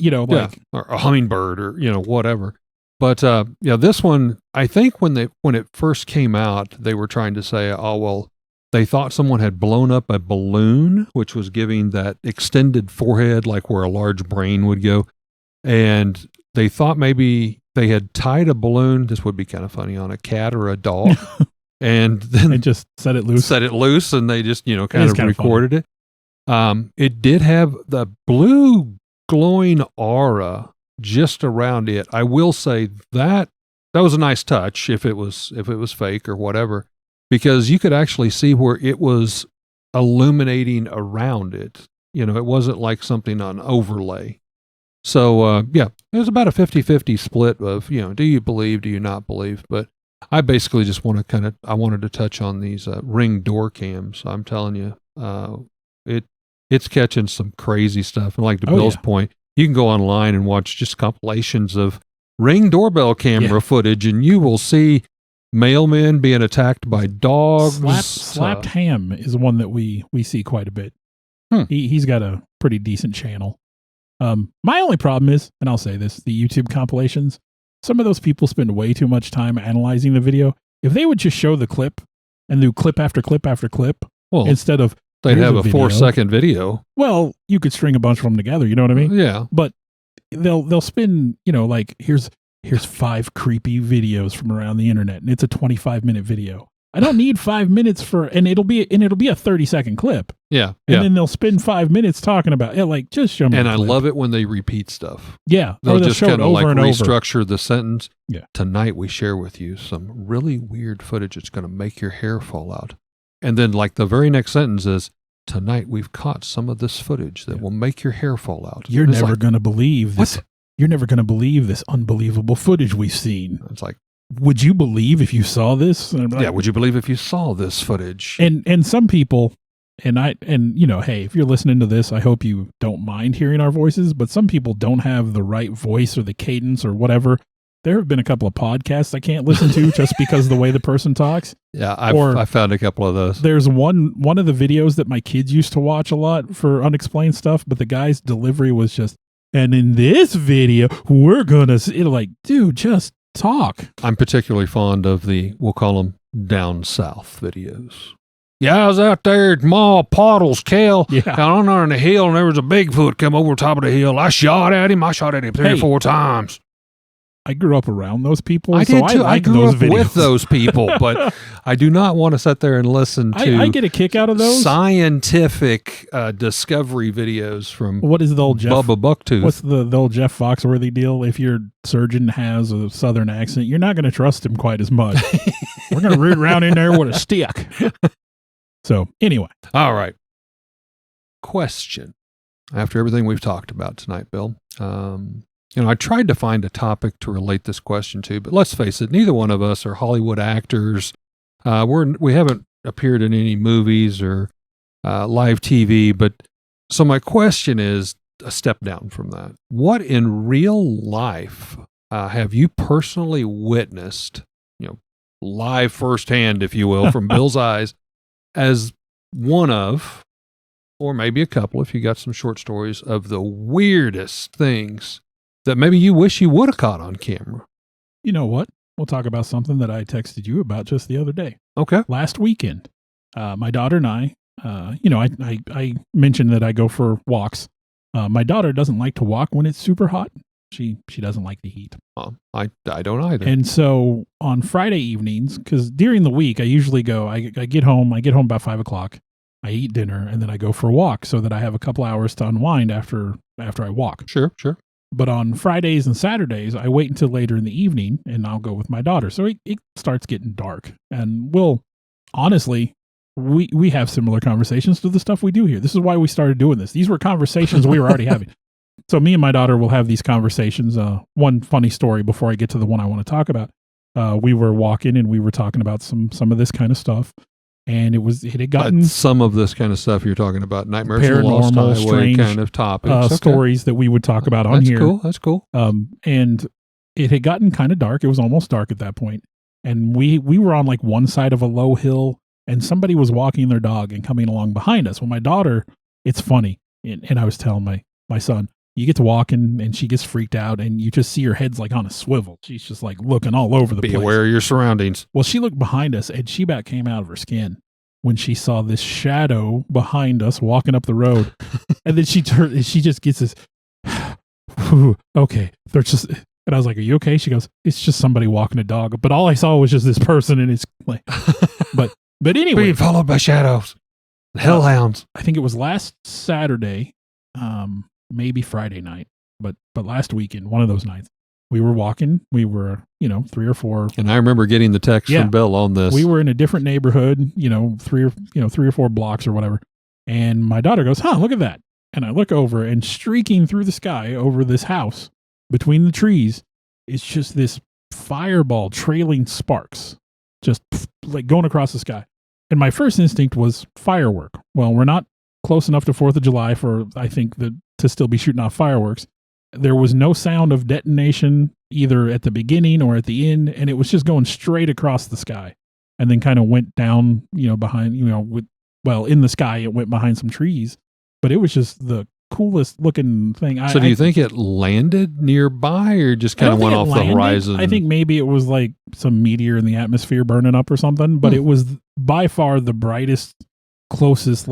or a hummingbird or, whatever. But this one, I think when it first came out, they were trying to say, oh, well, they thought someone had blown up a balloon, which was giving that extended forehead, like where a large brain would go. And they thought maybe they had tied a balloon, this would be kind of funny, on a cat or a dog, and then just set it loose. And they just, kind of recorded it. It did have the blue glowing aura just around it. I will say that was a nice touch if it was fake or whatever, because you could actually see where it was illuminating around it. You know, it wasn't like something on overlay. So, yeah, it was about a 50-50 split of, you know, do you believe, do you not believe? But I basically just want to I wanted to touch on these Ring door cams. I'm telling you, it's catching some crazy stuff. And like to Bill's point, you can go online and watch just compilations of Ring doorbell camera footage, and you will see mailmen being attacked by dogs. Slapped Ham is one that we see quite a bit. He's got a pretty decent channel. My only problem is, and I'll say this, the YouTube compilations, some of those people spend way too much time analyzing the video. If they would just show the clip and do clip after clip after clip, instead of they'd have a 4-second video. Well, you could string a bunch of them together, you know what I mean? Yeah. But they'll spin, you know, like here's 5 creepy videos from around the internet, and it's a 25-minute video. I don't need 5 minutes and it'll be a 30-second clip. Yeah. And then they'll spend 5 minutes talking about it. Like, just show me. And I love it when they repeat stuff. Yeah. They'll just kind of like restructure the sentence. Yeah. Tonight we share with you some really weird footage that's going to make your hair fall out. And then like the very next sentence is, tonight we've caught some of this footage that will make your hair fall out. You're never going to believe this. What? You're never going to believe this unbelievable footage we've seen. It's like, would you believe if you saw this? Like, would you believe if you saw this footage? And some people, and you know, hey, if you're listening to this, I hope you don't mind hearing our voices, but some people don't have the right voice or the cadence or whatever. There have been a couple of podcasts I can't listen to just because of the way the person talks. Yeah, I found a couple of those. There's one of the videos that my kids used to watch a lot for unexplained stuff, but the guy's delivery was just, and in this video, we're going to see, like, dude, just talk. I'm particularly fond of we'll call them down south videos. Yeah, I was out there at Ma Pottle's Kel, down on the hill, and there was a Bigfoot come over top of the hill. I shot at him 3 or 4 times. I grew up around those people. I did too. I grew up with those people, but I do not want to sit there and listen to. I get a kick out of those scientific discovery videos from. What is the old Bubba Bucktooth? What's the old Jeff Foxworthy deal? If your surgeon has a southern accent, you're not going to trust him quite as much. We're going to root around in there with a stick. So anyway, all right. Question: after everything we've talked about tonight, Bill. You know, I tried to find a topic to relate this question to, but let's face it, neither one of us are Hollywood actors. We haven't appeared in any movies or live TV. But so my question is a step down from that. What in real life have you personally witnessed, you know, live firsthand, if you will, from Bill's eyes, as one of, or maybe a couple, if you got some short stories of the weirdest things that maybe you wish you would have caught on camera? You know what? We'll talk about something that I texted you about just the other day. Okay. Last weekend, my daughter and I, you know, I mentioned that I go for walks. My daughter doesn't like to walk when it's super hot. She doesn't like the heat. I don't either. And so on Friday evenings, because during the week I usually go, I get home about 5 o'clock. I eat dinner and then I go for a walk so that I have a couple hours to unwind after I walk. Sure. But on Fridays and Saturdays, I wait until later in the evening and I'll go with my daughter. So it starts getting dark. And honestly, we have similar conversations to the stuff we do here. This is why we started doing this. These were conversations we were already having. So me and my daughter will have these conversations. One funny story before I get to the one I want to talk about. We were walking and we were talking about some of this kind of stuff. And it had gotten some of this kind of stuff you're talking about, Nightmares on the Lost Highway, strange kind of topics, stories that we would talk about on here. That's cool. And it had gotten kind of dark. It was almost dark at that point. And we were on like one side of a low hill, and somebody was walking their dog and coming along behind us. Well, my daughter, it's funny, and I was telling my son, you get to walking and she gets freaked out and you just see her head's like on a swivel. She's just like looking all over the place. Be aware of your surroundings. Well, she looked behind us and she about came out of her skin when she saw this shadow behind us walking up the road. And then she just gets this, okay. And I was like, are you okay? She goes, it's just somebody walking a dog. But all I saw was just this person and it's like, but anyway. Being followed by shadows. Hellhounds. I think it was last Saturday, maybe Friday night, but last weekend, one of those nights, we were walking. We were, 3 or 4. And I remember getting the text Yeah. from Bill on this. We were in a different neighborhood, 3 or 4 blocks or whatever. And my daughter goes, look at that. And I look over, and streaking through the sky over this house between the trees, it's just this fireball trailing sparks, just like going across the sky. And my first instinct was firework. Well, we're not close enough to 4th of July for, I think, to still be shooting off fireworks. There was no sound of detonation either at the beginning or at the end, and it was just going straight across the sky, and then kind of went down, behind, in the sky, it went behind some trees, but it was just the coolest looking thing. So do you think it landed nearby or just kind of went off the horizon? I think maybe it was like some meteor in the atmosphere burning up or something, but it was by far the brightest, closest,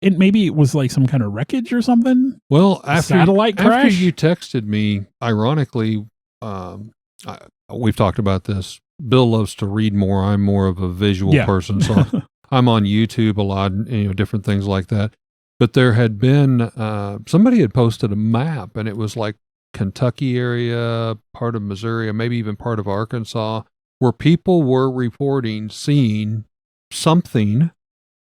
maybe it was like some kind of wreckage or something. Well, after satellite crash? After you texted me, ironically, we've talked about this. Bill loves to read more. I'm more of a visual person, so I'm on YouTube a lot, different things like that. But there had been somebody had posted a map, and it was like Kentucky area, part of Missouri, maybe even part of Arkansas, where people were reporting seeing something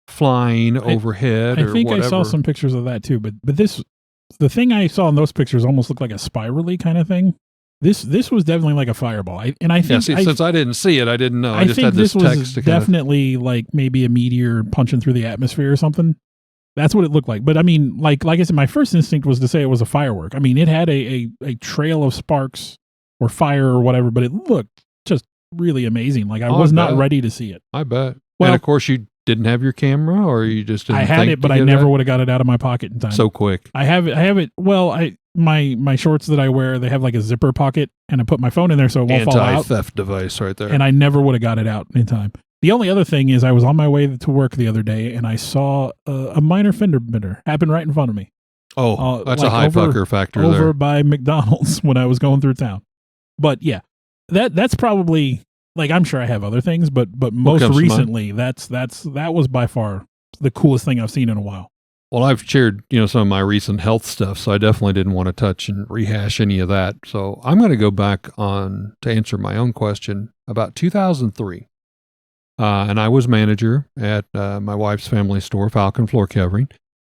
flying overhead or think whatever. I saw some pictures of that too, but the thing I saw in those pictures almost looked like a spirally kind of thing. This was definitely like a fireball. I think since I didn't see it, I didn't know. I just think had this text was to definitely like maybe a meteor punching through the atmosphere or something. That's what it looked like. But I mean, like I said, my first instinct was to say it was a firework. I mean, it had a trail of sparks or fire or whatever, but it looked just really amazing. Like I was not ready to see it. I bet. Well, and of course you didn't have your camera, or you just didn't I had it, but I never would have got it out of my pocket in time. So quick. I have it. Well, my shorts that I wear, they have like a zipper pocket, and I put my phone in there so it won't fall out. Anti-theft device right there. And I never would have got it out in time. The only other thing is I was on my way to work the other day, and I saw a minor fender bender happen right in front of me. Oh, that's a high pucker factor there. Over by McDonald's when I was going through town. But yeah, that's probably, like, I'm sure I have other things, but most recently that was by far the coolest thing I've seen in a while. Well, I've shared, some of my recent health stuff, so I definitely didn't want to touch and rehash any of that. So I'm going to go back on to answer my own question about 2003. And I was manager at my wife's family store, Falcon Floor Covering.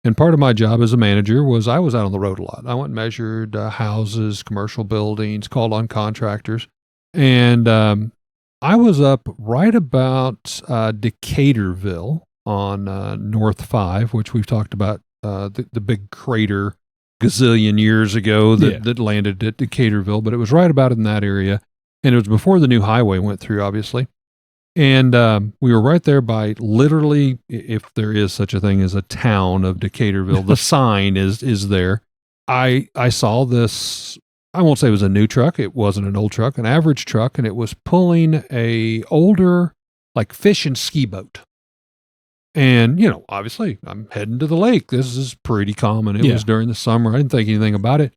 And part of my job as a manager was I was out on the road a lot. I went and measured houses, commercial buildings, called on contractors. And I was up right about Decaturville on North 5, which we've talked about, the big crater gazillion years ago that landed at Decaturville. But it was right about in that area. And it was before the new highway went through, obviously. And we were right there by literally, if there is such a thing as a town of Decaturville, the sign is there. I saw this, I won't say it was a new truck. It wasn't an old truck, an average truck, and it was pulling a older, like, fish and ski boat. And, obviously I'm heading to the lake. This is pretty common. It was during the summer. I didn't think anything about it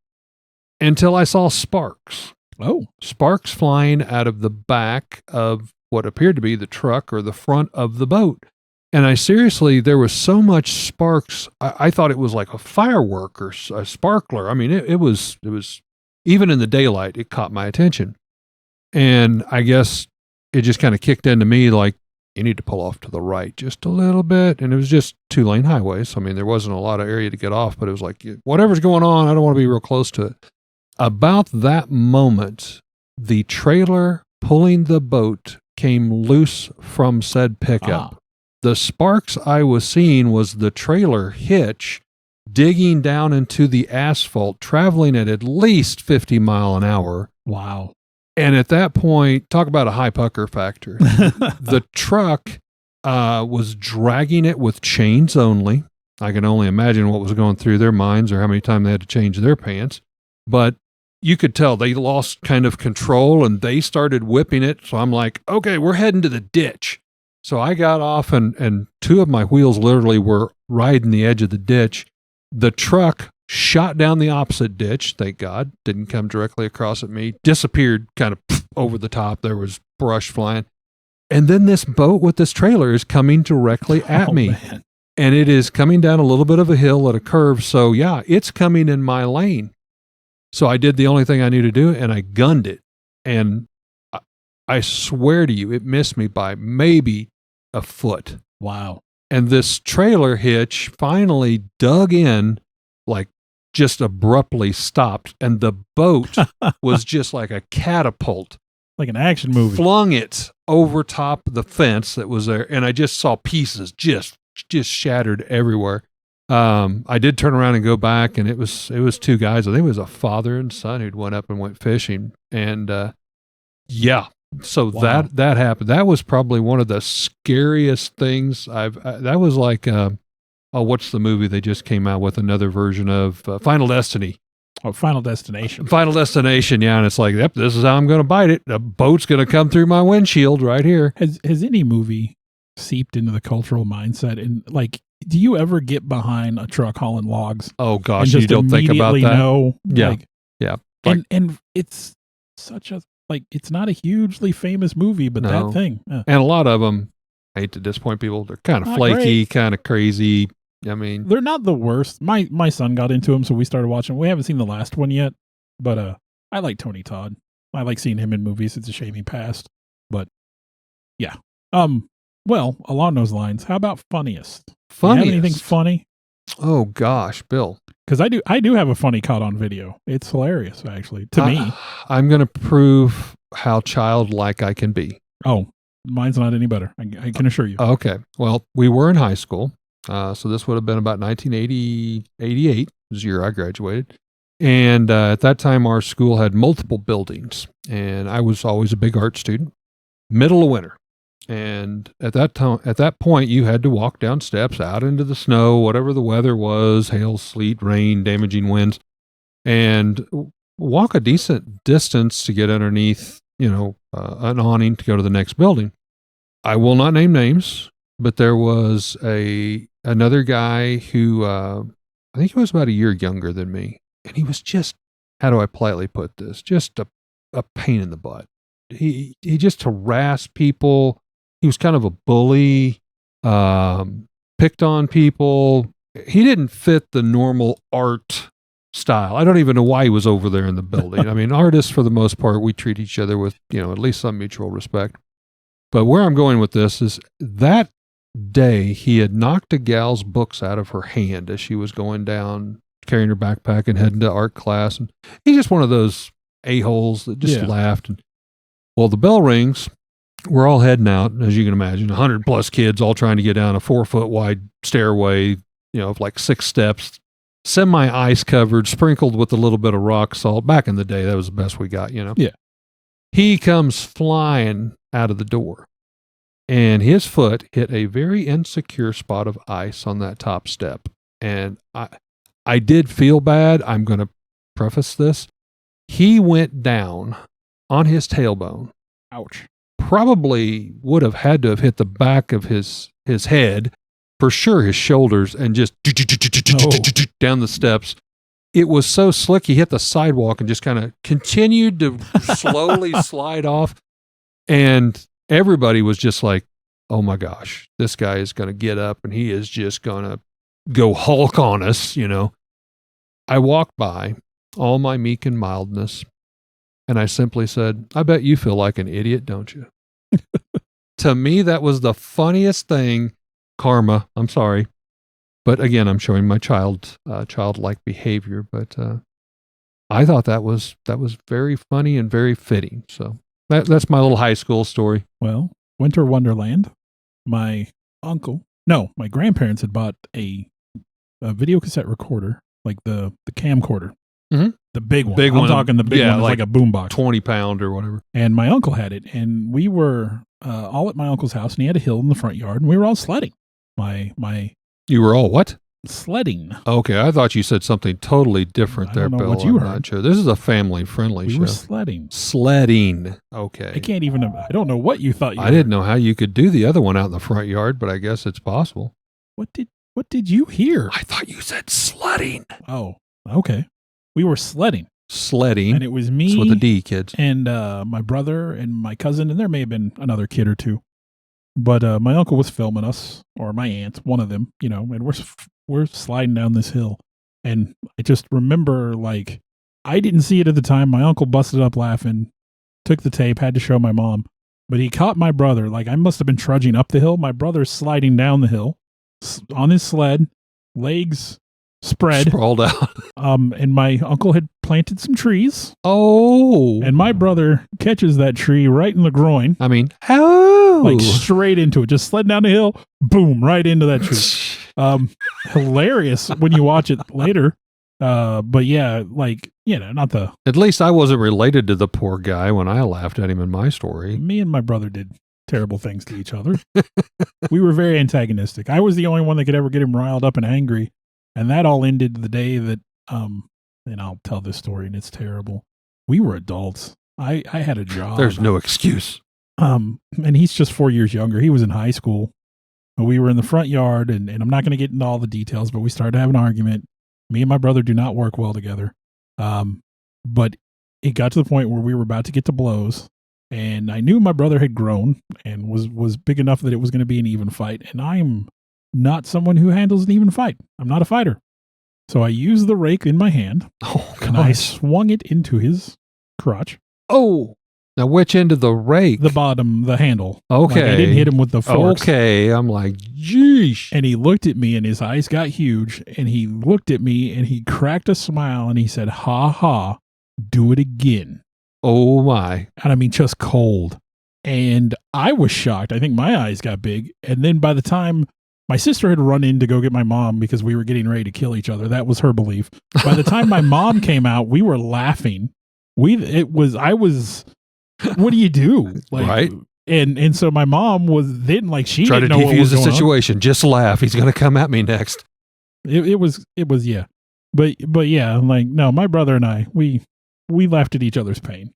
until I saw sparks. Oh, sparks flying out of the back of what appeared to be the truck or the front of the boat. And there was so much sparks. I thought it was like a firework or a sparkler. I mean, it was, even in the daylight, it caught my attention. And I guess it just kind of kicked into me like, you need to pull off to the right just a little bit. And it was just 2-lane highway. So, I mean, there wasn't a lot of area to get off, but it was like, whatever's going on, I don't want to be real close to it. About that moment, the trailer pulling the boat came loose from said pickup. The sparks I was seeing was the trailer hitch digging down into the asphalt, traveling at least 50 mile an hour. Wow. And at that point, talk about a high pucker factor. The truck was dragging it with chains only. I can only imagine what was going through their minds or how many times they had to change their pants. But you could tell they lost kind of control and they started whipping it. So I'm like, okay, we're heading to the ditch. So I got off and 2 of my wheels literally were riding the edge of the ditch. The truck shot down the opposite ditch. Thank God. Didn't come directly across at me. Disappeared kind of over the top. There was brush flying. And then this boat with this trailer is coming directly at me. Man. and it is coming down a little bit of a hill at a curve. So yeah, it's coming in my lane. So I did the only thing I knew to do, and I gunned it. And I swear to you, it missed me by maybe a foot. Wow. And this trailer hitch finally dug in, like just abruptly stopped. And the boat was just like a catapult. Like an action movie. Flung it over top of the fence that was there. And I just saw pieces just shattered everywhere. I did turn around and go back, and it was two guys. I think it was a father and son who'd went up and went fishing. And yeah. So Wow. that happened. That was probably one of the scariest things that was like, what's the movie they just came out with? Another version of Final Destiny. Oh, Final Destination. Final Destination, yeah. And it's like, yep, this is how I'm going to bite it. A boat's going to come through my windshield right here. Has any movie seeped into the cultural mindset? And like, do you ever get behind a truck hauling logs? Oh And gosh, just you don't think about immediately that? know, Yeah. like- Yeah. Like- and it's such a, like, it's not a hugely famous movie, but No. that thing. And a lot of them, I hate to disappoint people, they're kind of Not flaky, great. kind of crazy. I mean, They're not the worst. My son got into them, so we started watching. We haven't seen the last one yet, but I like Tony Todd. I like seeing him in movies. It's a shame he passed, but yeah. Well, along those lines, how about funniest? Do you have anything funniest. funny? Oh gosh, Bill. Because I do have a funny caught on video. It's hilarious, actually, to me. I'm going to prove how childlike I can be. Oh, mine's not any better. I can assure you. Okay. Well, we were in high school. So this would have been about 1988 was the year I graduated. And at that time, our school had multiple buildings. And I was always a big art student. Middle of winter. And at that point, you had to walk down steps out into the snow, whatever the weather was, hail, sleet, rain, damaging winds, and walk a decent distance to get underneath, an awning to go to the next building. I will not name names, but there was another guy who I think he was about a year younger than me, and he was just, how do I politely put this, just a pain in the butt. He just harassed people. He was kind of a bully, picked on people. He didn't fit the normal art style. I don't even know why he was over there in the building. I mean, artists, for the most part, we treat each other with, at least some mutual respect. But where I'm going with this is that day he had knocked a gal's books out of her hand as she was going down, carrying her backpack and heading to art class. And he's just one of those a-holes that just laughed. And, well, the bell rings. We're all heading out, as you can imagine, 100 plus kids all trying to get down a 4-foot wide stairway, of like 6 steps, semi-ice covered, sprinkled with a little bit of rock salt. Back in the day, that was the best we got, Yeah. He comes flying out of the door, and his foot hit a very insecure spot of ice on that top step. And I did feel bad. I'm going to preface this. He went down on his tailbone. Ouch. Probably would have had to have hit the back of his head, for sure his shoulders, and just down the steps. It was so slick, he hit the sidewalk and just kind of continued to slowly slide off. And everybody was just like, oh my gosh, this guy is going to get up and he is just going to go Hulk on us, I walked by, all my meek and mildness, and I simply said, I bet you feel like an idiot, don't you? To me, that was the funniest thing. Karma, I'm sorry. But again, I'm showing my childlike behavior. But I thought that was very funny and very fitting. So that's my little high school story. Well, Winter Wonderland. My grandparents had bought a video cassette recorder, like the camcorder. Mhm. The big one. Big I'm one. talking the big Yeah, one. It's like a boombox. 20-pound or whatever. And my uncle had it. And we were all at my uncle's house, and he had a hill in the front yard, and we were all sledding. My You were all what? sledding. Okay, I thought you said something totally different I there, don't know Bill. what you I'm heard. not sure. This is a family-friendly We show. were sledding. Sledding. Okay. I can't even. I don't know what you thought. I didn't know how you could do the other one out in the front yard, but I guess it's possible. What did you hear? I thought you said sledding. Oh, okay. We were sledding, Sledding. and it was me It's with a D, kids. and my brother and my cousin, and there may have been another kid or two. But my uncle was filming us, or my aunt, one of them, and we're sliding down this hill. And I just remember, like, I didn't see it at the time. My uncle busted up laughing, took the tape, had to show my mom. But he caught my brother. Like, I must have been trudging up the hill. My brother's sliding down the hill on his sled, legs spread. Sprawled out. And my uncle had planted some trees. Oh. And my brother catches that tree right in the groin. I mean, how? Like, straight into it. Just sled down the hill, boom, right into that tree. Hilarious when you watch it later. But yeah, like, not the... At least I wasn't related to the poor guy when I laughed at him in my story. Me and my brother did terrible things to each other. We were very antagonistic. I was the only one that could ever get him riled up and angry. And that all ended the day that, and I'll tell this story and it's terrible. We were adults. I had a job. There's no excuse. And he's just 4 years younger. He was in high school. We were in the front yard, and I'm not going to get into all the details, but we started to have an argument. Me and my brother do not work well together. But it got to the point where we were about to get to blows, and I knew my brother had grown and was big enough that it was going to be an even fight. And I'm not someone who handles an even fight. I'm not a fighter. So I used the rake in my hand, and I swung it into his crotch. Oh, now which end of the rake? The bottom, the handle. Okay. Like, I didn't hit him with the forks. Okay. I'm like, geesh. And he looked at me and his eyes got huge, and he looked at me and he cracked a smile and he said, "Ha ha, do it again." Oh my. And I mean, just cold. And I was shocked. I think my eyes got big. And then by the time my sister had run in to go get my mom because we were getting ready to kill each other, that was her belief. By the time my mom came out, we were laughing. What do you do? Like, right. And so my mom was then like, she try to didn't know what was defuse the going situation. Just laugh. He's going to come at me next. It was yeah. But yeah, like, no, my brother and I, we laughed at each other's pain.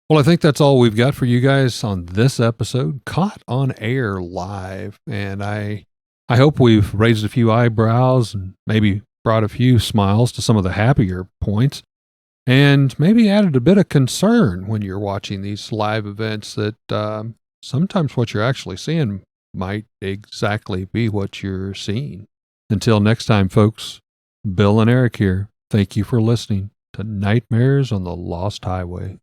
Well, I think that's all we've got for you guys on this episode, Caught on Air Live. And I hope we've raised a few eyebrows and maybe brought a few smiles to some of the happier points, and maybe added a bit of concern when you're watching these live events that sometimes what you're actually seeing might exactly be what you're seeing. Until next time, folks, Bill and Eric here. Thank you for listening to Nightmares on the Lost Highway.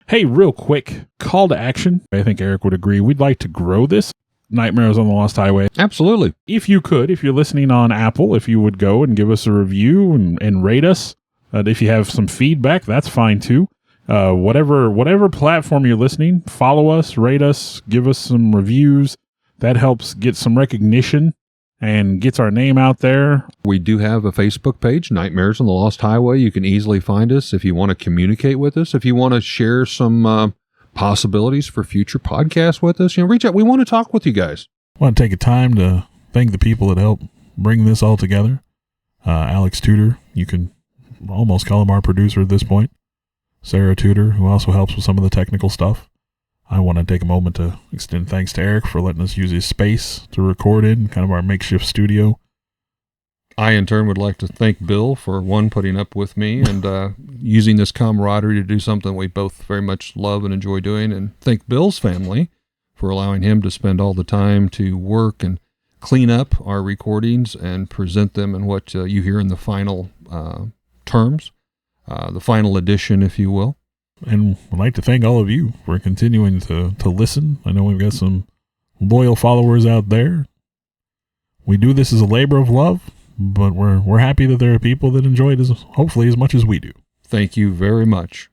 Hey, real quick, call to action. I think Eric would agree. We'd like to grow this Nightmares on the Lost Highway. Absolutely. If you could, if you're listening on Apple, if you would go and give us a review and rate us. If you have some feedback, that's fine too. Whatever platform you're listening, follow us, rate us, give us some reviews. That helps get some recognition and gets our name out there. We do have a Facebook page, Nightmares on the Lost Highway. You can easily find us if you want to communicate with us. If you want to share some possibilities for future podcasts with us, reach out. We want to talk with you guys. I want to take a time to thank the people that helped bring this all together. Alex Tudor, you can almost call him our producer at this point. Sarah Tudor, who also helps with some of the technical stuff. I want to take a moment to extend thanks to Eric for letting us use his space to record in, kind of our makeshift studio. I, in turn, would like to thank Bill for, one, putting up with me and using this camaraderie to do something we both very much love and enjoy doing, and thank Bill's family for allowing him to spend all the time to work and clean up our recordings and present them in what you hear in the final terms, the final edition, if you will. And I'd like to thank all of you for continuing to listen. I know we've got some loyal followers out there. We do this as a labor of love, but we're happy that there are people that enjoy it hopefully as much as we do. Thank you very much.